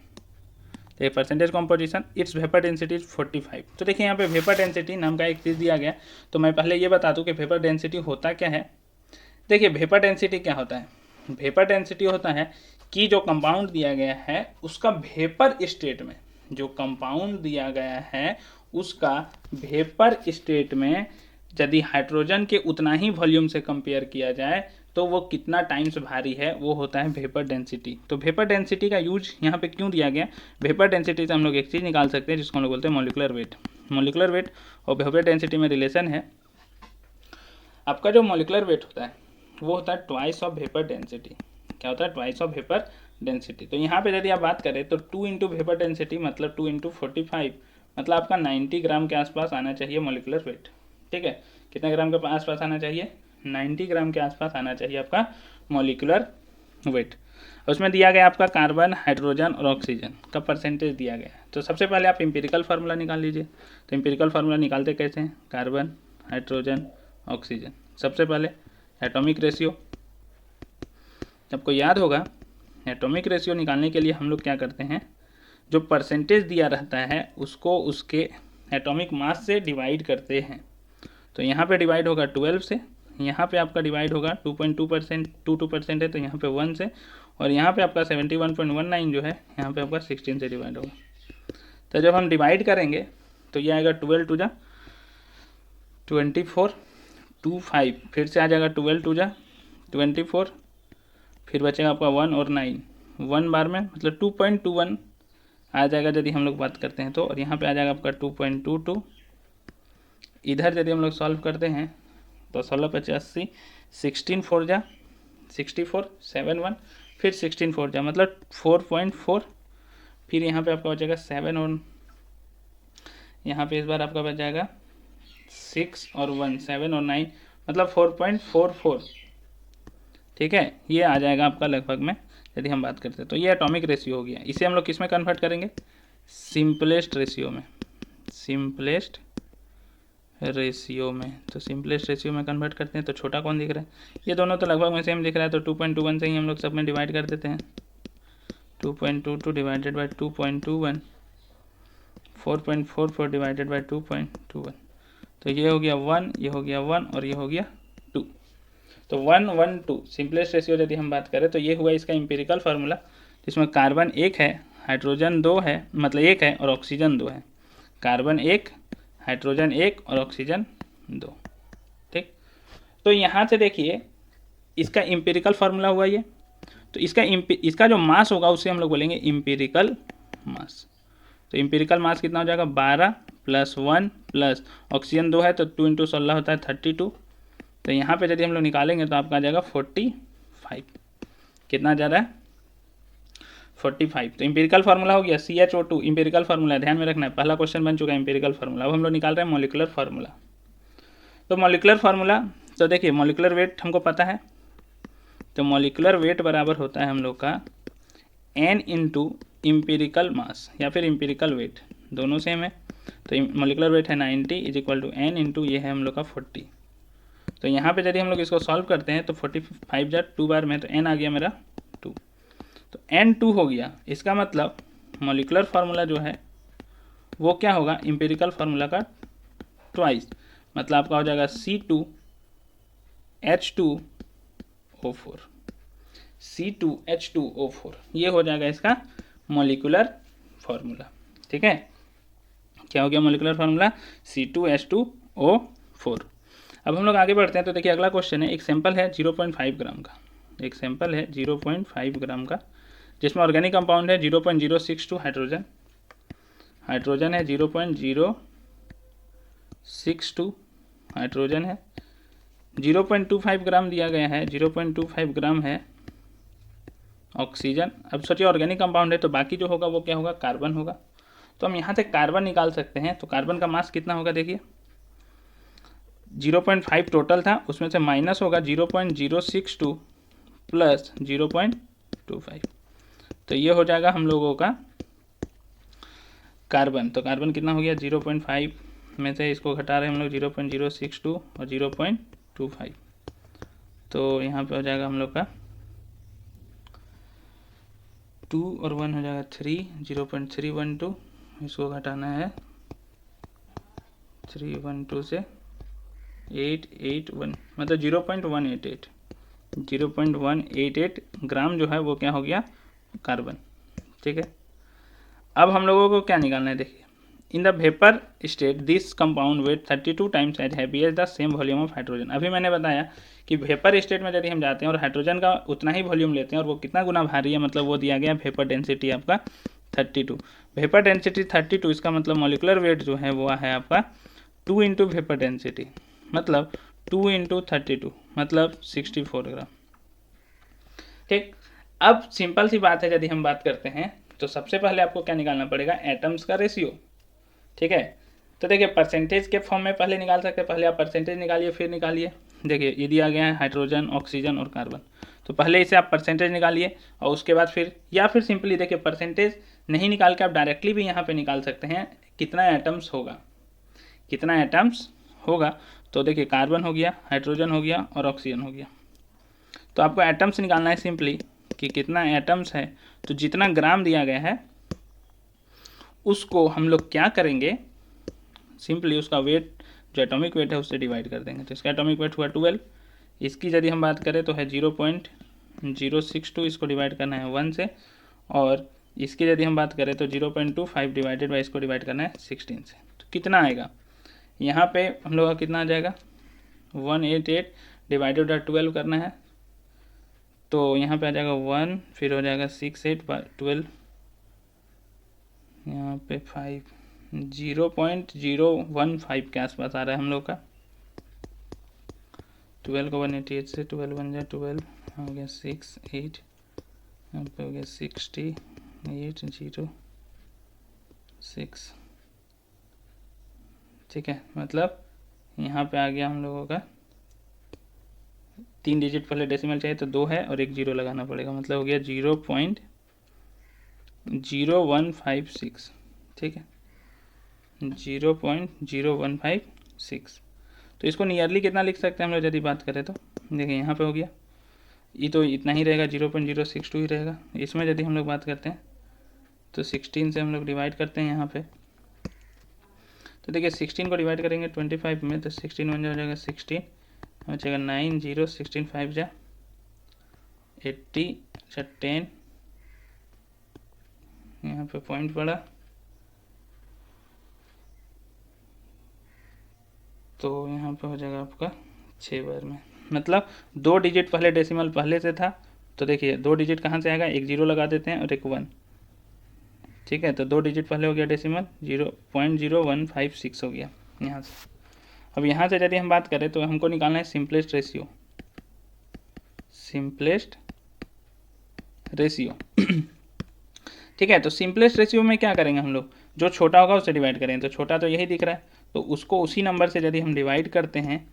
[SPEAKER 1] तो percentage composition, it's vapour density is 45। तो देखिए यहाँ पे वेपर डेंसिटी नाम का एक चीज़ दिया गया। तो मैं पहले ये बता दूँ कि वेपर डेंसिटी होता क्या है। देखिए वेपर डेंसिटी क्या होता है, वेपर डेंसिटी होता है कि जो कंपाउंड दिया गया है उसका वेपर स्टेट में, जो कंपाउंड दिया गया है उसका वेपर स्टेट में यदि हाइड्रोजन के उतना ही वॉल्यूम से कंपेयर किया जाए तो वो कितना टाइम्स भारी है, वो होता है वेपर डेंसिटी। तो वेपर डेंसिटी का यूज यहाँ पे क्यों दिया गया, वेपर डेंसिटी से हम लोग एक चीज़ निकाल सकते हैं जिसको हम लोग बोलते हैं मॉलिक्यूलर वेट। मॉलिक्यूलर वेट और वेपर डेंसिटी में रिलेशन है। आपका जो मॉलिक्यूलर वेट होता है वो होता है ट्वाइस ऑफ वेपर डेंसिटी। क्या होता है, ट्वाइस ऑफ वेपर डेंसिटी। तो यहाँ पे यदि आप बात करें तो 2 इंटू वेपर डेंसिटी मतलब 2 इंटू 45, मतलब आपका 90 ग्राम के आसपास आना चाहिए मॉलिक्यूलर वेट। ठीक है, कितने ग्राम के आसपास आना चाहिए, 90 ग्राम के आसपास आना चाहिए आपका मॉलिक्यूलर वेट। उसमें दिया गया आपका कार्बन, हाइड्रोजन और ऑक्सीजन का परसेंटेज दिया गया है। तो सबसे पहले आप एम्पिरिकल फार्मूला निकाल लीजिए। तो एम्पिरिकल फार्मूला निकालते कैसे हैं? Carbon, hydrogen, oxygen. सबसे पहले एटॉमिक रेशियो, आपको याद होगा एटॉमिक रेशियो निकालने के लिए हम लोग क्या करते हैं, जो परसेंटेज दिया रहता है उसको उसके एटॉमिक मास से डिवाइड करते हैं। तो यहाँ पे डिवाइड होगा 12 से, यहाँ पे आपका डिवाइड होगा 2.2%, 22% है तो यहाँ पे 1 से, और यहाँ पे आपका 71.19 जो है यहाँ पे आपका 16 से डिवाइड होगा। तो जब हम डिवाइड करेंगे तो ये आएगा 12 टू जा 24, 25, फिर से आ जाएगा 12 टू जा 24, फिर बचेगा आपका 1 और 9, 1 बार में मतलब 2.21 आ जाएगा यदि हम लोग बात करते हैं तो, और यहाँ पे आ जाएगा आपका 2.22। इधर यदि हम लोग सॉल्व करते हैं तो 16 16 4 जा 64, 71, फिर 16 4 जा मतलब 4.4, फिर यहाँ पे आपका बचेगा 7 और यहाँ पे इस बार आपका बच जाएगा 6 और 1, 7 और 9 मतलब 4.44। ठीक है, ये आ जाएगा आपका लगभग में यदि हम बात करते हैं तो। ये एटॉमिक रेशियो हो गया। इसे हम लोग किस में कन्वर्ट करेंगे? सिंपलेस्ट रेशियो में, सिंपलेस्ट रेशियो में। तो सिंपलेस्ट रेशियो में कन्वर्ट करते हैं तो छोटा कौन दिख रहा है? ये दोनों तो लगभग में सेम दिख रहा है, तो 2.21 से ही हम लोग सब में डिवाइड कर देते हैं। 2.22 डिवाइडेड बाई 2.21, 4.44 डिवाइडेड बाई 2.21, तो ये हो गया 1, ये हो गया 1 और ये हो गया 2। तो 1 1 2 सिंपलेस्ट रेशियो यदि हम बात करें तो ये हुआ इसका एम्पिरिकल फार्मूला, जिसमें कार्बन 1 है, हाइड्रोजन 2 है, मतलब 1 है और ऑक्सीजन 2 है। कार्बन 1, हाइड्रोजन 1 और ऑक्सीजन 2। ठीक, तो यहाँ से देखिए इसका एम्पिरिकल फार्मूला हुआ ये। तो इसका जो मास होगा उसे हम लोग बोलेंगे एम्पिरिकल मास। तो एम्पिरिकल मास कितना हो जाएगा? 12 + 1 प्लस ऑक्सीजन 2 है तो 2 × 16 होता है 32। तो यहाँ पे यदि हम लोग निकालेंगे तो आपका आ जाएगा 45। कितना जा रहा है? 45। तो एम्पिरिकल फार्मूला हो गया CH2, एम्पिरिकल फार्मूला ध्यान में रखना है, पहला क्वेश्चन बन चुका है एम्पिरिकल फार्मूला। अब हम लोग निकाल रहे हैं मॉलिक्यूलर फार्मूला। तो मॉलिक्यूलर फार्मूला, तो देखिए मॉलिक्यूलर वेट हमको पता है, तो मॉलिक्यूलर वेट बराबर होता है हम लोग का N × एम्पिरिकल मास या फिर एम्पिरिकल वेट, दोनों सेम है। तो मॉलिक्यूलर वेट है 90 = N × ये है हम लोग का 40। तो यहाँ पे यदि हम लोग इसको सॉल्व करते हैं तो 45 जा 2 बार में, तो N आ गया मेरा 2, तो N 2 हो गया। इसका मतलब मॉलिक्यूलर फार्मूला जो है वो क्या होगा? एम्पिरिकल फार्मूला का ट्वाइस, मतलब आपका हो जाएगा C2H2O4, C2H2O4, ये हो जाएगा इसका मॉलिक्यूलर फार्मूला। ठीक है, क्या हो गया मॉलिक्यूलर फार्मूला? C2H2O4। अब हम लोग आगे बढ़ते हैं तो देखिए अगला क्वेश्चन है, एक सैंपल है 0.5 ग्राम का, एक सैंपल है 0.5 ग्राम का, जिसमें ऑर्गेनिक कंपाउंड है 0.062 हाइड्रोजन, हाइड्रोजन है 0.062 हाइड्रोजन है, 0.25 ग्राम दिया गया है, 0.25 ग्राम है ऑक्सीजन। अब सोचिए ऑर्गेनिक कंपाउंड है तो बाकी जो होगा वो क्या होगा? कार्बन होगा। तो हम यहाँ से कार्बन निकाल सकते हैं। तो कार्बन का मास कितना होगा? देखिए 0.5 टोटल था, उसमें से माइनस होगा 0.062 प्लस 0.25, तो ये हो जाएगा हम लोगों का कार्बन। तो कार्बन कितना हो गया? 0.5 में से इसको घटा रहे हैं हम लोग 0.062 और 0.25, तो यहाँ पे हो जाएगा हम लोग का 2 और 1 हो जाएगा 3, 0.312, इसको घटाना है 312 से 881, मतलब 0.188 ग्राम जो है वो क्या हो गया? कार्बन। ठीक है, अब हम लोगों को क्या निकालना है? देखिए in the vapour state this compound weight 32 times as heavy as the same volume of hydrogen. अभी मैंने बताया कि वेपर स्टेट में यदि हम जाते हैं और हाइड्रोजन का उतना ही वॉल्यूम लेते हैं और वो कितना गुना भारी है, मतलब वो दिया गया वेपर डेंसिटी आपका 32, वेपर डेंसिटी 32, इसका मतलब मॉलिक्यूलर वेट जो है वो है आपका 2 × वेपर डेंसिटी, मतलब 2 × 32 मतलब 64 ग्राम। ठीक, अब सिंपल सी बात है, यदि हम बात करते हैं तो सबसे पहले आपको क्या निकालना पड़ेगा? एटम्स का रेशियो। ठीक है, तो देखिए परसेंटेज के फॉर्म में पहले निकाल सकते हैं, पहले आप परसेंटेज निकालिए फिर निकालिए। देखिए ये दिया गया है हाइड्रोजन, ऑक्सीजन और कार्बन, तो पहले इसे आप परसेंटेज निकालिए और उसके बाद फिर, या फिर सिंपली देखिए परसेंटेज नहीं निकाल के आप डायरेक्टली भी यहाँ पे निकाल सकते हैं कितना एटम्स होगा, कितना एटम्स होगा। तो देखिए कार्बन हो गया, हाइड्रोजन हो गया और ऑक्सीजन हो गया। तो आपको एटम्स निकालना है सिंपली कि कितना एटम्स है। तो जितना ग्राम दिया गया है उसको हम लोग क्या करेंगे, सिंपली उसका वेट जो एटॉमिक वेट है उससे डिवाइड कर देंगे। तो इसका एटॉमिक वेट हुआ 12। इसकी यदि हम बात करें तो है 0.062, इसको डिवाइड करना है 1 से। और इसकी यदि हम बात करें तो 0.25 डिवाइडेड बाई इसको डिवाइड करना है 16 से। तो कितना आएगा यहाँ पे हम लोग का कितना आ जाएगा 188 डिवाइडेड बाई 12 करना है। तो यहाँ पे आ जाएगा 1, फिर हो जाएगा 68 बाई 12, यहाँ पे 5, 0.015 के आसपास आ रहा है हम लोग का। 12 को 188 से 12 बन जाए 12, हो गया 6, 8, यहाँ पे हो गया 68, 0, 6। ठीक है, मतलब यहाँ पे आ गया हम लोगों का 3 डिजिट पहले डेसिमल चाहिए तो 2 है और एक 0 लगाना पड़ेगा, मतलब हो गया 0.0156। ठीक है, 0.0156। तो इसको नियरली कितना लिख सकते हैं हम लोग यदि बात करें तो देखिए यहाँ पे हो गया, ये तो इतना ही रहेगा 0.062 ही रहेगा। इसमें यदि हम लोग बात करते हैं तो 16 से हम लोग डिवाइड करते हैं यहाँ पे। तो देखिए 16 को डिवाइड करेंगे 25 में तो 16 बन जाएगा 16, बचेगा 9, 0, 16, 5 जा 80, 10, यहाँ पे पॉइंट पड़ा तो यहाँ पे हो जाएगा आपका 6 बार में, मतलब 2 डिजिट पहले डेसिमल पहले से था। तो देखिए 2 डिजिट कहाँ से आएगा, एक 0 लगा देते हैं और एक 1। ठीक है, तो 2 डिजिट पहले हो गया डेसिमल 0.0156 हो गया यहाँ से। अब यहाँ से यदि हम बात करें तो हमको निकालना है सिंपलेस्ट रेशियो, सिंपलेस्ट रेशियो। ठीक है, तो सिंपलेस्ट रेशियो में क्या करेंगे हम लोग, जो छोटा होगा उससे डिवाइड करेंगे। तो छोटा तो यही दिख रहा है, तो उसको उसी नंबर से यदि हम डिवाइड करते हैं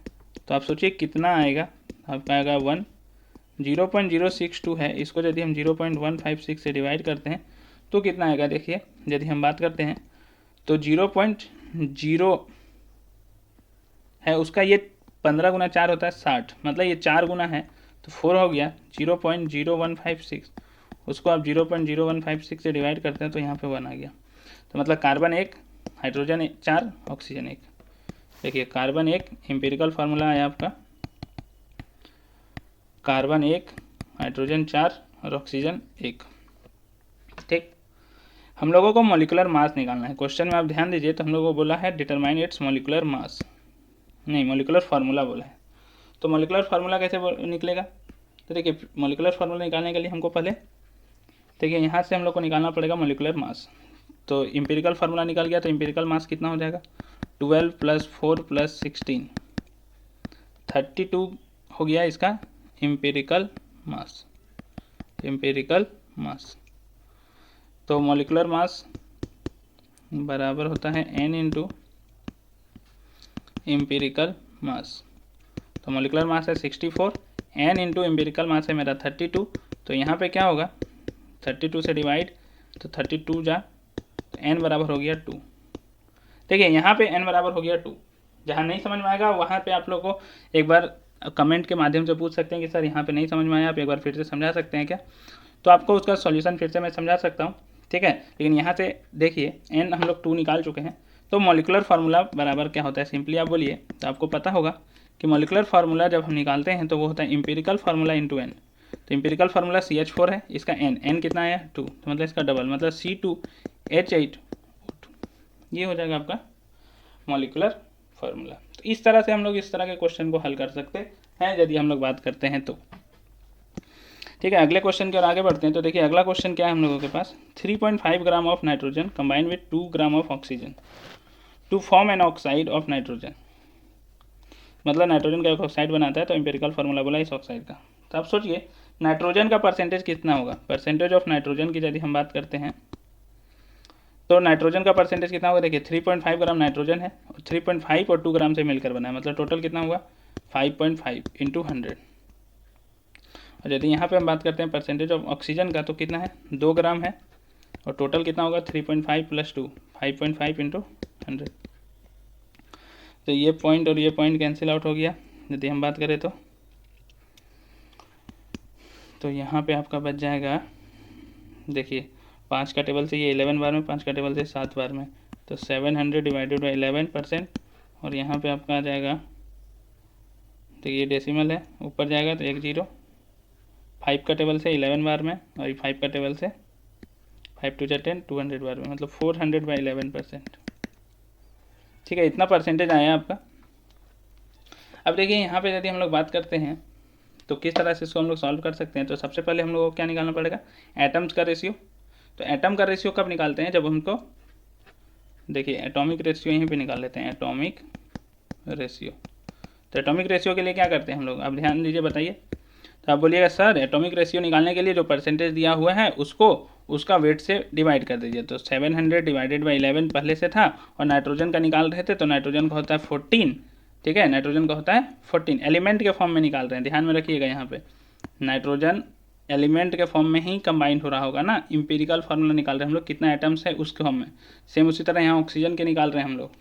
[SPEAKER 1] तो आप सोचिए कितना आएगा, आपका आएगा 1। 0.062 है, इसको यदि हम 0.156 से डिवाइड करते हैं तो कितना आएगा, देखिए यदि हम बात करते हैं तो 0.0 है उसका, ये 15 गुना 4 होता है 60, मतलब ये 4 गुना है तो 4 हो गया 0.0156। उसको आप 0.0156 से डिवाइड करते हैं तो यहाँ पे 1 आ गया। तो मतलब कार्बन 1, हाइड्रोजन 4, ऑक्सीजन 1। देखिए कार्बन 1, एम्पिरिकल फार्मूला है आपका कार्बन 1, हाइड्रोजन 4 और ऑक्सीजन 1। ठीक, हम लोगों को मॉलिक्यूलर मास निकालना है। क्वेश्चन में आप ध्यान दीजिए तो हम लोगों को बोला है डिटरमाइन इट्स मॉलिक्यूलर मास, नहीं मॉलिक्यूलर फार्मूला बोला है। तो मॉलिक्यूलर फार्मूला कैसे निकलेगा, तो देखिए मॉलिक्यूलर फार्मूला निकालने के लिए हमको पहले देखिए यहाँ से हम लोग को निकालना पड़ेगा मॉलिक्यूलर मास। तो एम्पिरिकल फार्मूला निकल गया, तो एम्पिरिकल मास कितना हो जाएगा 12 + 4 + 16, 32 हो गया इसका एम्पिरिकल मास, एम्पिरिकल मास। तो मॉलिक्यूलर मास बराबर होता है n इंटू एम्पिरिकल मास। तो मॉलिक्यूलर मास है 64, n इंटू एम्पिरिकल मास है मेरा 32। तो यहाँ पे क्या होगा 32 से डिवाइड, तो 32 जा तो n बराबर हो गया 2। देखिए यहाँ पे n बराबर हो गया 2। जहाँ नहीं समझ में आएगा वहाँ पे आप लोग को एक बार कमेंट के माध्यम से पूछ सकते हैं कि सर यहाँ पे नहीं समझ में आया, आप एक बार फिर से समझा सकते हैं क्या। तो आपको उसका सॉल्यूशन फिर से मैं समझा सकता हूँ, ठीक है। लेकिन यहाँ से देखिए n हम लोग 2 निकाल चुके हैं। तो मॉलिक्यूलर फार्मूला बराबर क्या होता है, सिंपली आप बोलिए तो आपको पता होगा कि मॉलिक्यूलर फार्मूला जब हम निकालते हैं तो वो होता है एम्पिरिकल फार्मूला इंटू n। तो एम्पिरिकल फार्मूला CH4 है, इसका n कितना आया 2, तो मतलब इसका डबल मतलब C2H8, ये हो जाएगा आपका मॉलिक्यूलर फार्मूला। तो इस तरह से हम लोग इस तरह के क्वेश्चन को हल कर सकते हैं यदि हम लोग बात करते हैं तो, ठीक है। अगले क्वेश्चन की ओर आगे बढ़ते हैं। तो देखिए अगला क्वेश्चन क्या है हम लोगों के पास, 3.5 gram of nitrogen combined with 2 gram of oxygen to form an oxide of nitrogen. मतलब नाइट्रोजन का एक ऑक्साइड बनाता है, तो एम्पिरिकल फार्मूला बोला इस ऑक्साइड का। तो आप सोचिए नाइट्रोजन का परसेंटेज कितना होगा, परसेंटेज ऑफ नाइट्रोजन की यदि हम बात करते हैं तो नाइट्रोजन का परसेंटेज कितना होगा, देखिए 3.5 ग्राम नाइट्रोजन है और 3.5 और 2 ग्राम से मिलकर बना है, मतलब टोटल कितना हुआ 5.5 इंटू 100। और यदि यहाँ पे हम बात करते हैं परसेंटेज ऑफ ऑक्सीजन का, तो कितना है 2 ग्राम है, और टोटल कितना होगा 3.5 + 2 5.5 × 100। तो ये पॉइंट और ये पॉइंट कैंसिल आउट हो गया यदि हम बात करें तो यहाँ पे आपका बच जाएगा, देखिए 5 का टेबल से ये 11 बार में, 5 का टेबल से 7 बार में, तो 700 / 11%, और यहाँ पे आपका आ जाएगा, तो ये डेसिमल है ऊपर जाएगा तो 1 0, 5 का टेबल से 11 बार में, और 5 का टेबल से 5 × 2 = 10 200 बार में, मतलब 400 / 11%। ठीक है, इतना परसेंटेज आया आपका। अब देखिए यहाँ पे यदि हम लोग बात करते हैं तो किस तरह से इसको हम लोग सॉल्व कर सकते हैं। तो सबसे पहले हम लोग को क्या निकालना पड़ेगा, एटम्स का रेशियो। तो एटम का रेशियो कब निकालते हैं, जब हमको, देखिए एटॉमिक रेशियो यहीं पे निकाल लेते हैं, एटॉमिक रेशियो। तो एटॉमिक रेशियो के लिए क्या करते हैं हम लोग, आप ध्यान दीजिए, बताइए। तो आप बोलिएगा सर एटॉमिक रेशियो निकालने के लिए जो परसेंटेज दिया हुआ है उसको उसका वेट से डिवाइड कर दीजिए। तो 700 / 11 पहले से था, और नाइट्रोजन का निकाल रहे थे, तो नाइट्रोजन का होता है 14, ठीक है, नाइट्रोजन का होता है 14, एलिमेंट के फॉर्म में निकाल रहे हैं, ध्यान में रखिएगा। यहाँ पे नाइट्रोजन एलिमेंट के फॉर्म में ही कंबाइंड हो रहा होगा ना, इंपीरिकल फार्मूला निकाल रहे हैं हम लोग, कितना एटम्स है उसके फॉर्म में। सेम उसी तरह यहाँ ऑक्सीजन के निकाल रहे हैं हम लोग,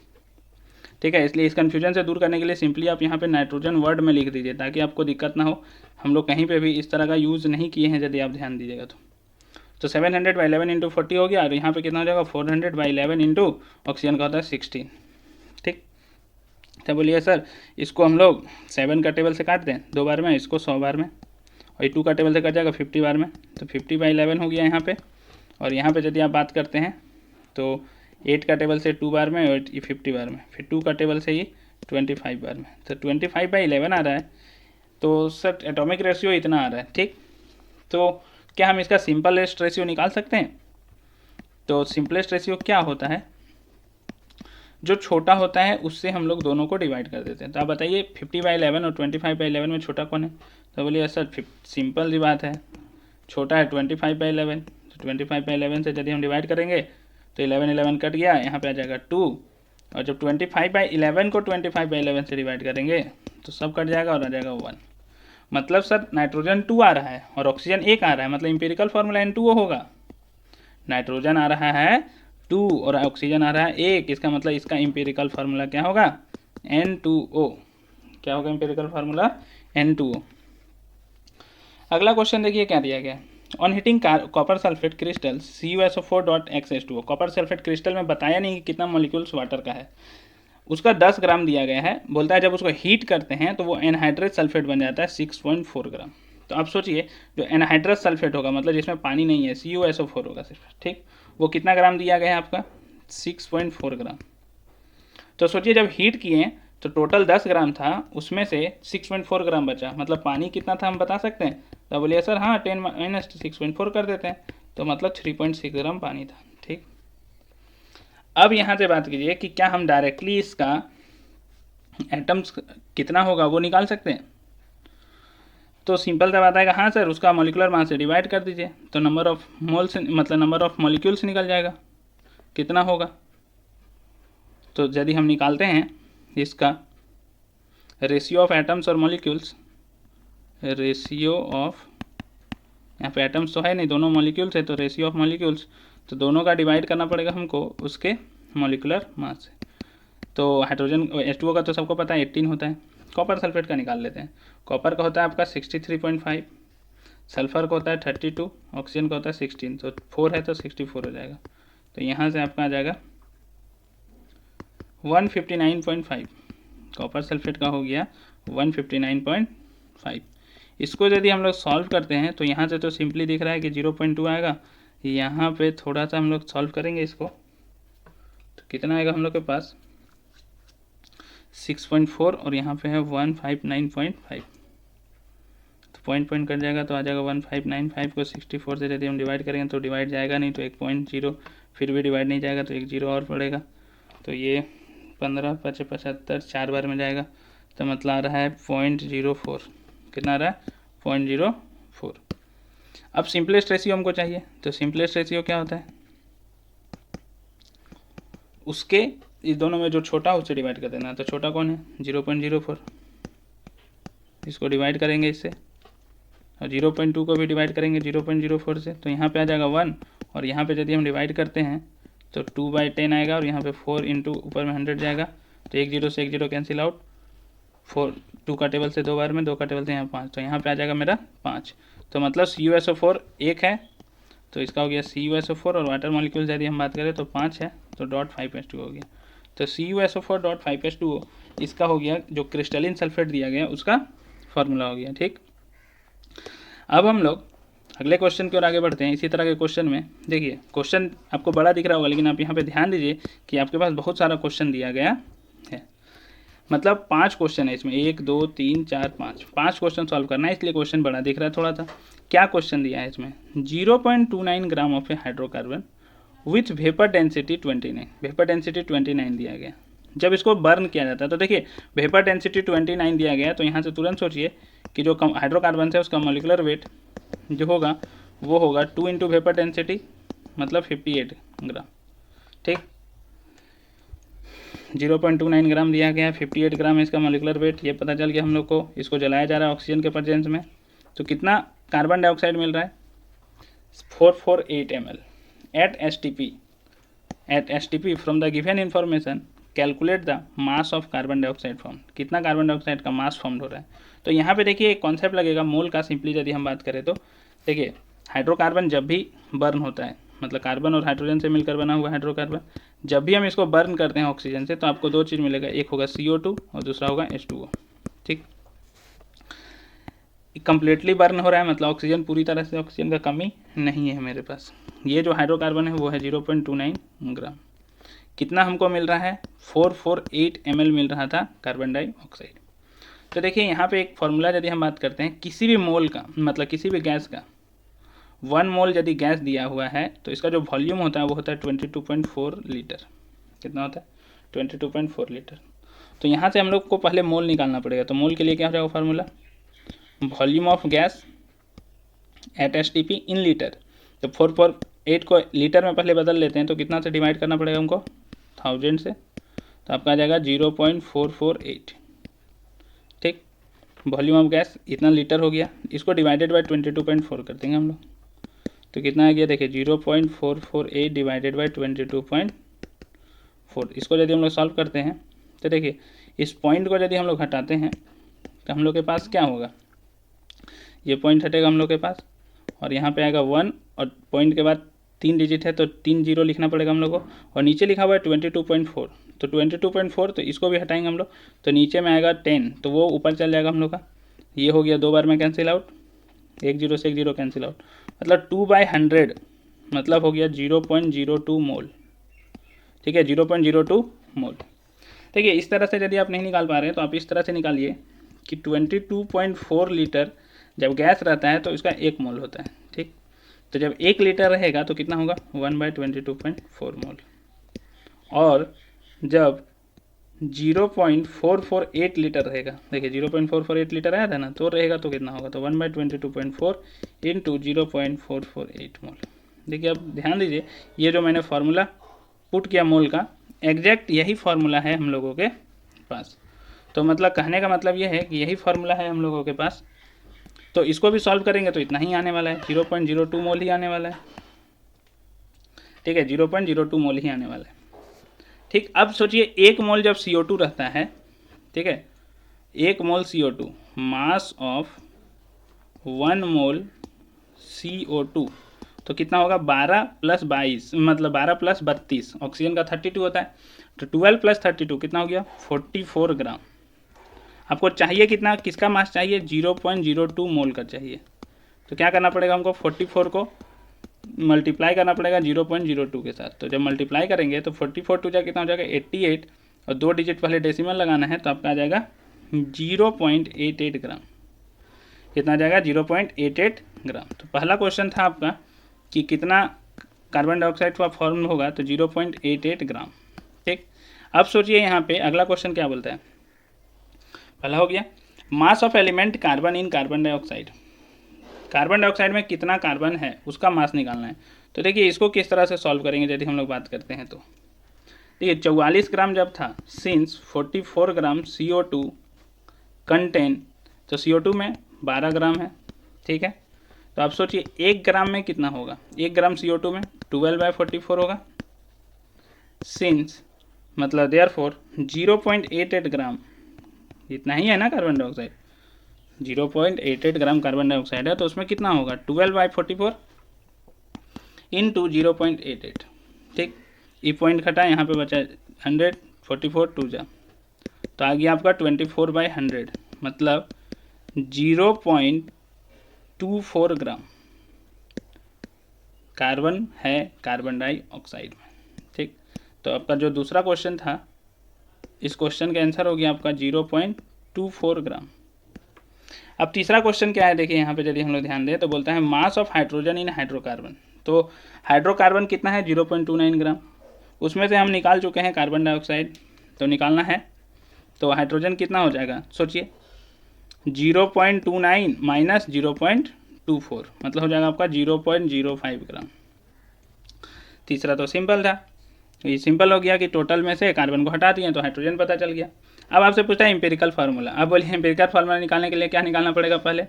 [SPEAKER 1] ठीक है। इसलिए इस कन्फ्यूजन से दूर करने के लिए सिंपली आप यहाँ पे नाइट्रोजन वर्ड में लिख दीजिए, ताकि आपको दिक्कत ना हो। हम लोग कहीं पे भी इस तरह का यूज़ नहीं किए हैं, यदि आप ध्यान दीजिएगा तो 700 / 11 × 40 हो गया, और यहाँ पे कितना हो जाएगा 400 / 11 × ऑक्सीजन का होता है 16, ठीक। तो बोलिए सर इसको हम लोग 7 का टेबल से काट दें 2 बार में, इसको 100 बार में, और 2 का टेबल से कट जाएगा 50 बार में, तो 50 / 11 हो गया यहाँ पे। और यहाँ पे यदि आप बात करते हैं तो 8 का टेबल से 2 बार में, और 50 बार में, फिर 2 का टेबल से ही 25 बार में, तो 25 / 11 आ रहा है। तो सर एटॉमिक रेशियो इतना आ रहा है, ठीक। तो क्या हम इसका सिंपलेस्ट रेशियो निकाल सकते हैं। तो सिंपलेस्ट रेशियो क्या होता है, जो छोटा होता है उससे हम लोग दोनों को डिवाइड कर देते हैं। तो आप बताइए 50 / 11 और 25 / 11 में छोटा कौन है। तो बोलिए सर सिंपल सी बात है, छोटा है 25 / 11, तो 25 / 11 से यदि हम डिवाइड करेंगे तो 11 कट गया, यहाँ पे आ जाएगा 2, और जब 25 / 11 को 25 / 11 से डिवाइड करेंगे तो सब कट जाएगा और आ जाएगा 1। मतलब सर नाइट्रोजन 2 आ रहा है और ऑक्सीजन 1 आ रहा है, मतलब इंपेरिकल फार्मूला N2O होगा। नाइट्रोजन आ रहा है 2 और ऑक्सीजन आ रहा है 1, इसका मतलब इसका इंपेरिकल फार्मूला क्या होगा N2O। क्या होगा इंपेरिकल फार्मूला N2O। अगला क्वेश्चन देखिए क्या दिया गया, on heating copper sulphate crystal CuSO4.X copper sulphate crystal में बताया नहीं कि कितना मॉलिक्यूल्स वाटर का है, उसका 10 ग्राम दिया गया है। बोलता है जब उसको हीट करते हैं तो वो एनहाइड्रस सल्फेट बन जाता है 6.4 ग्राम। तो आप सोचिए जो एनहाइड्रस सल्फेट होगा, मतलब जिसमें पानी नहीं है, CuSO4 होगा सिर्फ, ठीक, वो कितना ग्राम दिया गया है आपका 6.4 ग्राम। तो सोचिए जब हीट किए तो टोटल 10 ग्राम था, उसमें से 6.4 ग्राम बचा, मतलब पानी कितना था हम बता सकते हैं। तो बोलिए सर हाँ 10 - 6.4 कर देते हैं, तो मतलब 3.6 ग्राम पानी था, ठीक। अब यहाँ से बात कीजिए कि क्या हम डायरेक्टली इसका एटम्स कितना होगा वो निकाल सकते हैं। तो सिंपल सा बात आएगा, हाँ सर उसका मॉलिक्यूलर मास से डिवाइड कर दीजिए, तो नंबर ऑफ मोल्स मतलब नंबर ऑफ मॉलिक्यूल्स निकल जाएगा कितना होगा। तो यदि हम निकालते हैं इसका रेशियो ऑफ एटम्स और मॉलिक्यूल्स, रेशियो ऑफ, यहाँ पे एटम्स तो है नहीं, दोनों मॉलिक्यूल्स है, तो रेशियो ऑफ मॉलिक्यूल्स, तो दोनों का डिवाइड करना पड़ेगा हमको उसके मॉलिक्यूलर मास से। तो हाइड्रोजन H2O का तो सबको पता है 18 होता है। कॉपर सल्फेट का निकाल लेते हैं। कॉपर का होता है आपका 63.5, सल्फर का होता है 32, ऑक्सीजन का होता है 16, तो 4 है तो 64 हो जाएगा। तो यहाँ से आपका आ जाएगा 159.5, कॉपर सल्फेट का हो गया 159.5। इसको यदि हम लोग सॉल्व करते हैं तो यहाँ से तो सिंपली दिख रहा है कि 0.2 आएगा। यहाँ पे थोड़ा सा हम लोग सॉल्व करेंगे इसको, तो कितना आएगा हम लोग के पास 6.4, और यहाँ पे है 159.5, तो पॉइंट कट जाएगा तो आ जाएगा 1595 को 64 से यदि हम डिवाइड करेंगे तो डिवाइड जाएगा नहीं, तो 1.0, फिर भी डिवाइड नहीं जाएगा तो 1 0 और पड़ेगा, तो ये 15 × 5 = 75, 4 बार में जाएगा, तो मतलब आ रहा है 0.04। कितना आ रहा है 0.04। अब सिंपलेस्ट रेशियो हमको चाहिए, तो सिंपलेस्ट रेशियो क्या होता है, उसके इस दोनों में जो छोटा उससे डिवाइड कर देना। तो छोटा कौन है 0.04, इसको डिवाइड करेंगे इससे, और 0.2 को भी डिवाइड करेंगे 0.04 से, तो यहाँ पे आ जाएगा 1, और यहाँ पे यदि हम डिवाइड करते हैं तो 2/10 आएगा, और यहाँ पे 4 इंटू ऊपर में 100 जाएगा, तो 1 0 से 1 0 कैंसिल आउट, 4 2 का टेबल से 2 बार में, 2 का टेबल से यहाँ 5, तो यहाँ पे आ जाएगा मेरा 5। तो मतलब CuSO4 1 है, तो इसका हो गया CuSO4, और वाटर मॉलिक्यूल्स यदि हम बात करें तो 5 है, तो .5H2 हो गया। तो CuSO4.5H2O इसका हो गया, जो क्रिस्टलिन सल्फेट दिया गया उसका फॉर्मूला हो गया। ठीक, अब हम लोग अगले क्वेश्चन की ओर आगे बढ़ते हैं। इसी तरह के क्वेश्चन में देखिए, क्वेश्चन आपको बड़ा दिख रहा होगा, लेकिन आप यहाँ पे ध्यान दीजिए कि आपके पास बहुत सारा क्वेश्चन दिया गया है, मतलब 5 क्वेश्चन है इसमें, 1 2 3 4 5 क्वेश्चन सॉल्व करना है, इसलिए क्वेश्चन बड़ा दिख रहा है थोड़ा सा। क्या क्वेश्चन दिया है इसमें? 0.29 gram of A hydrocarbon with vapour density 29, vapour density 29 दिया गया। जब इसको बर्न किया जाता है तो देखिए वेपर डेंसिटी 29 दिया गया, तो यहाँ से तुरंत सोचिए कि जो हाइड्रोकार्बन है उसका मॉलिक्यूलर वेट जो होगा वो होगा 2 इंटू वेपर डेंसिटी, मतलब 58 ग्राम। ठीक, 0.29 ग्राम दिया गया, 58 ग्राम है इसका मॉलिक्यूलर वेट, ये पता चल गया हम लोग को। इसको जलाया जा रहा है ऑक्सीजन के प्रेजेंस में, तो कितना कार्बन डाइऑक्साइड मिल रहा है? 448 ml at STP from the given information calculate the mass of carbon dioxide form, कितना कार्बन डाइऑक्साइड का मास फॉर्म हो रहा है। तो यहाँ पे देखिए एक कॉन्सेप्ट लगेगा मोल का, सिंपली यदि हम बात करें तो देखिए हाइड्रोकार्बन जब भी बर्न होता है, मतलब कार्बन और हाइड्रोजन से मिलकर बना हुआ हाइड्रोकार्बन, जब भी हम इसको बर्न करते हैं ऑक्सीजन से, तो आपको 2 चीज़ मिलेगा, एक होगा CO2 और दूसरा होगा H2O। ठीक, कम्प्लीटली बर्न हो रहा है, मतलब ऑक्सीजन पूरी तरह से, ऑक्सीजन का कमी नहीं है मेरे पास। ये जो हाइड्रोकार्बन है वो है 0.29 ग्राम। कितना हमको मिल रहा है? 448 ml मिल रहा था कार्बन डाइऑक्साइड। तो देखिए यहाँ पे एक फॉर्मूला यदि हम बात करते हैं, किसी भी मोल का, मतलब किसी भी गैस का 1 मोल यदि गैस दिया हुआ है तो इसका जो वॉल्यूम होता है वो होता है 22.4 लीटर। कितना होता है? 22.4 लीटर। तो यहाँ से हम लोग को पहले मोल निकालना पड़ेगा, तो मोल के लिए क्या हो जाएगा formula? Volume of gas at STP in litre. तो 448 को लीटर में पहले बदल लेते हैं, तो कितना से डिवाइड करना पड़ेगा हमको? 1000 से, तो आपका आ जाएगा 0.448। ठीक, वॉल्यूम ऑफ गैस इतना लीटर हो गया, इसको डिवाइडेड बाय 22.4 कर देंगे हम लोग, तो कितना आ गया? देखिए 0.448 डिवाइडेड बाई 22.4। इसको यदि हम लोग सॉल्व करते हैं तो देखिए इस पॉइंट को यदि हम लोग हटाते हैं तो हम लोग के पास क्या होगा? ये पॉइंट हटेगा हम लोग के पास, और यहाँ पे आएगा 1, और पॉइंट के बाद 3 डिजिट है तो 3 0 लिखना पड़ेगा हम लोग को, और नीचे लिखा हुआ है 22.4, तो 22.4, तो इसको भी हटाएंगे हम लोग, तो नीचे में आएगा 10, तो वो ऊपर चल जाएगा हम लोग का। ये हो गया 2 बार में कैंसिल आउट, 1 0 से 1 0 कैंसिल आउट, मतलब 2/100 मतलब हो गया 0.02 मोल। ठीक है, 0.02 मोल। देखिए इस तरह से यदि आप नहीं निकाल पा रहे हैं तो आप इस तरह से निकालिए कि 22.4 लीटर जब गैस रहता है तो इसका 1 मोल होता है। ठीक, तो जब 1 लीटर रहेगा तो कितना होगा? 1/22.4 मोल, और जब 0.448 लीटर रहेगा, देखिए 0.448 लीटर आया था ना, तो रहेगा तो कितना होगा? तो 1/22.4 इंटू 0.448 मोल। देखिए अब ध्यान दीजिए, ये जो मैंने फार्मूला पुट किया मोल का, एग्जैक्ट यही फार्मूला है हम लोगों के पास। तो मतलब कहने का मतलब ये है कि यही फार्मूला है हम लोगों के पास, तो इसको भी सॉल्व करेंगे तो इतना ही आने वाला है, 0.02 मोल ही आने वाला है। ठीक है, 0.02 मोल ही आने वाला है। ठीक, अब सोचिए 1 मोल जब CO2 रहता है, ठीक है, 1 मोल CO2, mass of 1 mole CO2, तो कितना होगा? 12 + 22, मतलब 12 + 32, ऑक्सीजन का 32 होता है, तो 12 + 32 कितना हो गया? 44 ग्राम। आपको चाहिए कितना, किसका मास चाहिए? 0.02 मोल का चाहिए, तो क्या करना पड़ेगा हमको? 44 को मल्टीप्लाई करना पड़ेगा 0.02 के साथ। तो जब मल्टीप्लाई करेंगे तो 44 टू जा कितना हो जाएगा? 88, और 2 डिजिट पहले डेसिमल लगाना है, तो आपका आ जाएगा 0.88 ग्राम। कितना आ जाएगा? 0.88 ग्राम। तो पहला क्वेश्चन था आपका कि कितना कार्बन डाइऑक्साइड का फॉर्म होगा, तो 0.88 ग्राम। ठीक, अब सोचिए यहाँ पे अगला क्वेश्चन क्या बोलता है। पहला हो गया mass of element carbon in carbon dioxide, carbon dioxide में कितना कार्बन है उसका मास निकालना है। तो देखिए इसको किस तरह से सॉल्व करेंगे यदि हम लोग बात करते हैं तो देखिए 44 ग्राम जब था, सिंस 44 ग्राम CO2 कंटेन, तो CO2 में 12 ग्राम है। ठीक है। तो आप सोचिए 1 ग्राम में कितना होगा, 1 ग्राम CO2 में 12/44 होगा। सिंस मतलब देयरफॉर 0.88 ग्राम इतना ही है ना carbon dioxide, 0.88 gram carbon dioxide है, तो उसमें कितना होगा 12/44 इंटू 0.88। ठीक, ये पॉइंट घटा, यहाँ पे बचा 100, 44 2 जा, तो आ गया आपका 24/100 मतलब 0.24 ग्राम कार्बन है कार्बन डाइऑक्साइड में। ठीक, तो आपका जो दूसरा क्वेश्चन था, इस क्वेश्चन का आंसर हो गया आपका 0.24 ग्राम। अब तीसरा क्वेश्चन क्या है, देखिए यहाँ पे यदि हम लोग ध्यान दें तो बोलता है mass of hydrogen in hydrocarbon. तो हाइड्रोकार्बन कितना है 0.29 ग्राम, उसमें से हम निकाल चुके हैं कार्बन डाइऑक्साइड, तो निकालना है, तो हाइड्रोजन कितना हो जाएगा सोचिए 0.29 माइनस 0.24 मतलब हो जाएगा आपका 0.05 ग्राम। तीसरा तो सिंपल था, ये सिंपल हो गया कि टोटल में से कार्बन को हटा दिए तो हाइड्रोजन पता चल गया। अब आपसे पूछता है एम्पिरिकल फार्मूला। अब बोलिए एम्पिरिकल फार्मूला निकालने के लिए क्या निकालना पड़ेगा, पहले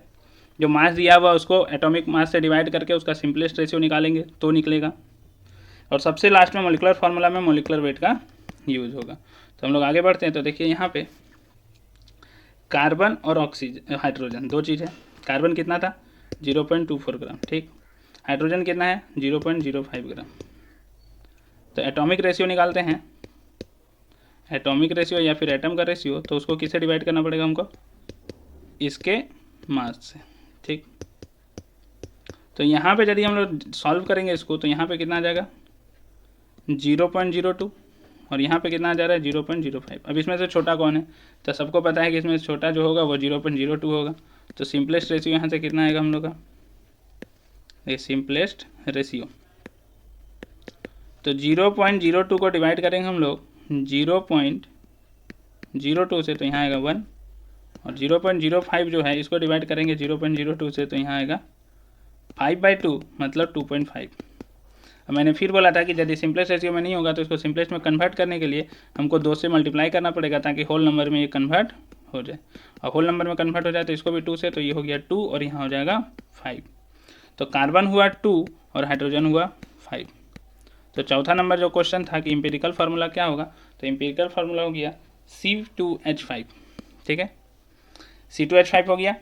[SPEAKER 1] जो मास दिया हुआ उसको एटॉमिक मास से डिवाइड करके उसका सिंपलेस्ट रेशियो निकालेंगे तो निकलेगा, और सबसे लास्ट में मोलिकुलर फार्मूला में मोलिकुलर वेट का यूज होगा। तो हम लोग आगे बढ़ते हैं, तो देखिए यहाँ पे कार्बन और ऑक्सीजन हाइड्रोजन दो चीज़ है। कार्बन कितना था 0.24 ग्राम, ठीक, हाइड्रोजन कितना है 0.05 ग्राम। तो एटॉमिक रेशियो निकालते हैं, एटॉमिक रेशियो या फिर एटम का रेशियो, तो उसको किससे डिवाइड करना पड़ेगा हमको, इसके मास से। ठीक, तो यहाँ पे यदि हम लोग सॉल्व करेंगे इसको तो यहाँ पे कितना आ जाएगा 0.02 और यहाँ पे कितना आ जा रहा है 0.05। अब इसमें से छोटा कौन है, तो सबको पता है कि इसमें से छोटा जो होगा वो 0.02 होगा। तो सिंपलेस्ट रेशियो यहाँ से कितना आएगा हम लोग का, ये सिंपलेस्ट रेशियो, तो 0.02 को डिवाइड करेंगे हम लोग 0.02 से, तो यहाँ आएगा 1, और 0.05 जो है इसको डिवाइड करेंगे 0.02 से, तो यहाँ आएगा 5/2 मतलब 2.5। अब मैंने फिर बोला था कि यदि सिंपलेस्ट रेशियो में नहीं होगा तो इसको सिंपलेस्ट में कन्वर्ट करने के लिए हमको 2 से मल्टीप्लाई करना पड़ेगा ताकि होल नंबर में ये कन्वर्ट हो जाए, और होल नंबर में कन्वर्ट हो जाए तो इसको भी 2 से, तो ये हो गया 2 और यहाँ हो जाएगा 5। तो कार्बन हुआ 2 और हाइड्रोजन हुआ 5। तो चौथा नंबर जो क्वेश्चन था कि एम्पिरिकल फार्मूला क्या होगा, तो एम्पिरिकल फार्मूला हो गया C2H5। ठीक है, C2H5 हो गया।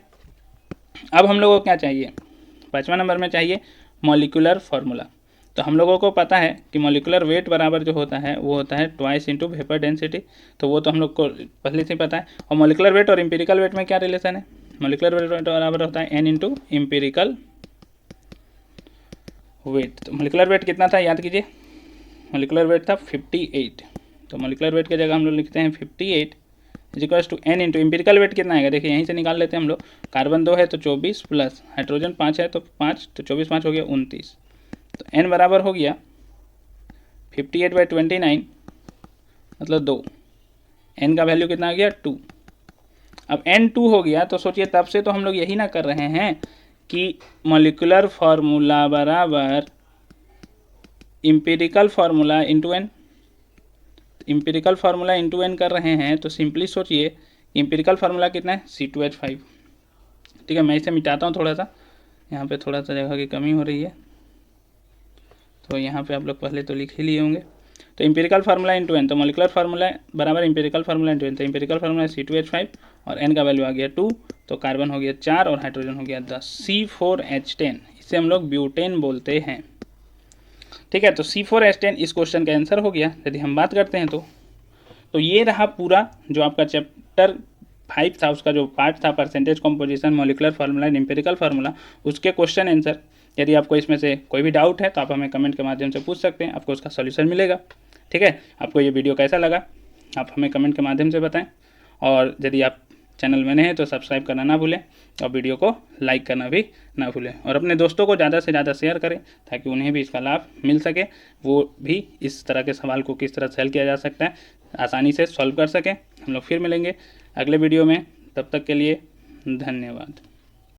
[SPEAKER 1] अब हम लोगों को क्या चाहिए, 5वां नंबर में चाहिए मॉलिक्यूलर फार्मूला। तो हम लोगों को पता है कि मॉलिक्यूलर वेट बराबर जो होता है वो होता है ट्वाइस इंटू वेपर डेंसिटी, तो वो तो हम लोग को पहले से पता है। और मॉलिक्यूलर वेट और एम्पिरिकल वेट में क्या रिलेशन है, मॉलिक्यूलर वेट बराबर होता है N इंटू एम्पिरिकल वेट। तो मॉलिक्यूलर वेट कितना था याद कीजिए, मॉलिक्यूलर वेट था 58, तो मॉलिक्यूलर वेट की जगह हम लोग लिखते हैं 58 equals to N into empirical weight कितना आएगा, देखिए यहीं से निकाल लेते हैं हम लोग। कार्बन 2 है तो 24 प्लस हाइड्रोजन 5 है तो 5, तो 24 5 हो गया 29, तो N बराबर हो गया 58/29 मतलब 2। N का वैल्यू कितना आ गया 2। अब N 2 हो गया तो सोचिए तब से तो हम लोग यही ना कर रहे हैं कि मॉलिक्यूलर फार्मूला बराबर empirical formula into N, empirical formula into N कर रहे हैं। तो सिंपली सोचिए इम्पेरिकल फार्मूला कितना है C2H5। ठीक है, मैं इसे मिटाता हूँ थोड़ा सा, यहाँ पे थोड़ा सा जगह की कमी हो रही है, तो यहाँ पे आप लोग पहले तो लिख ही लिए होंगे। तो इम्पेरिकल फार्मूला इंटू N, तो मॉलिक्यूलर फार्मूला बराबर इम्पेरिकल फार्मूला इंटू N, तो इम्पेरिकल फार्मूला C2H5 और N का वैल्यू आ गया 2, तो कार्बन हो गया 4 और हाइड्रोजन हो गया 10, C4H10, इसे हम लोग ब्यूटेन बोलते हैं। ठीक है, तो C4H10 इस क्वेश्चन का आंसर हो गया। यदि हम बात करते हैं तो ये रहा पूरा जो आपका चैप्टर 5 था, उसका जो पार्ट था percentage composition molecular formula and empirical formula, उसके क्वेश्चन आंसर। यदि आपको इसमें से कोई भी डाउट है तो आप हमें कमेंट के माध्यम से पूछ सकते हैं, आपको उसका सॉल्यूशन मिलेगा। ठीक है, आपको ये वीडियो कैसा लगा आप हमें कमेंट के माध्यम से बताएं, और यदि आप चैनल में नए हैं तो सब्सक्राइब करना ना भूलें और वीडियो को लाइक करना भी ना भूलें, और अपने दोस्तों को ज़्यादा से ज़्यादा शेयर करें ताकि उन्हें भी इसका लाभ मिल सके, वो भी इस तरह के सवाल को किस तरह सॉल्व किया जा सकता है आसानी से सॉल्व कर सकें। हम लोग फिर मिलेंगे अगले वीडियो में, तब तक के लिए धन्यवाद।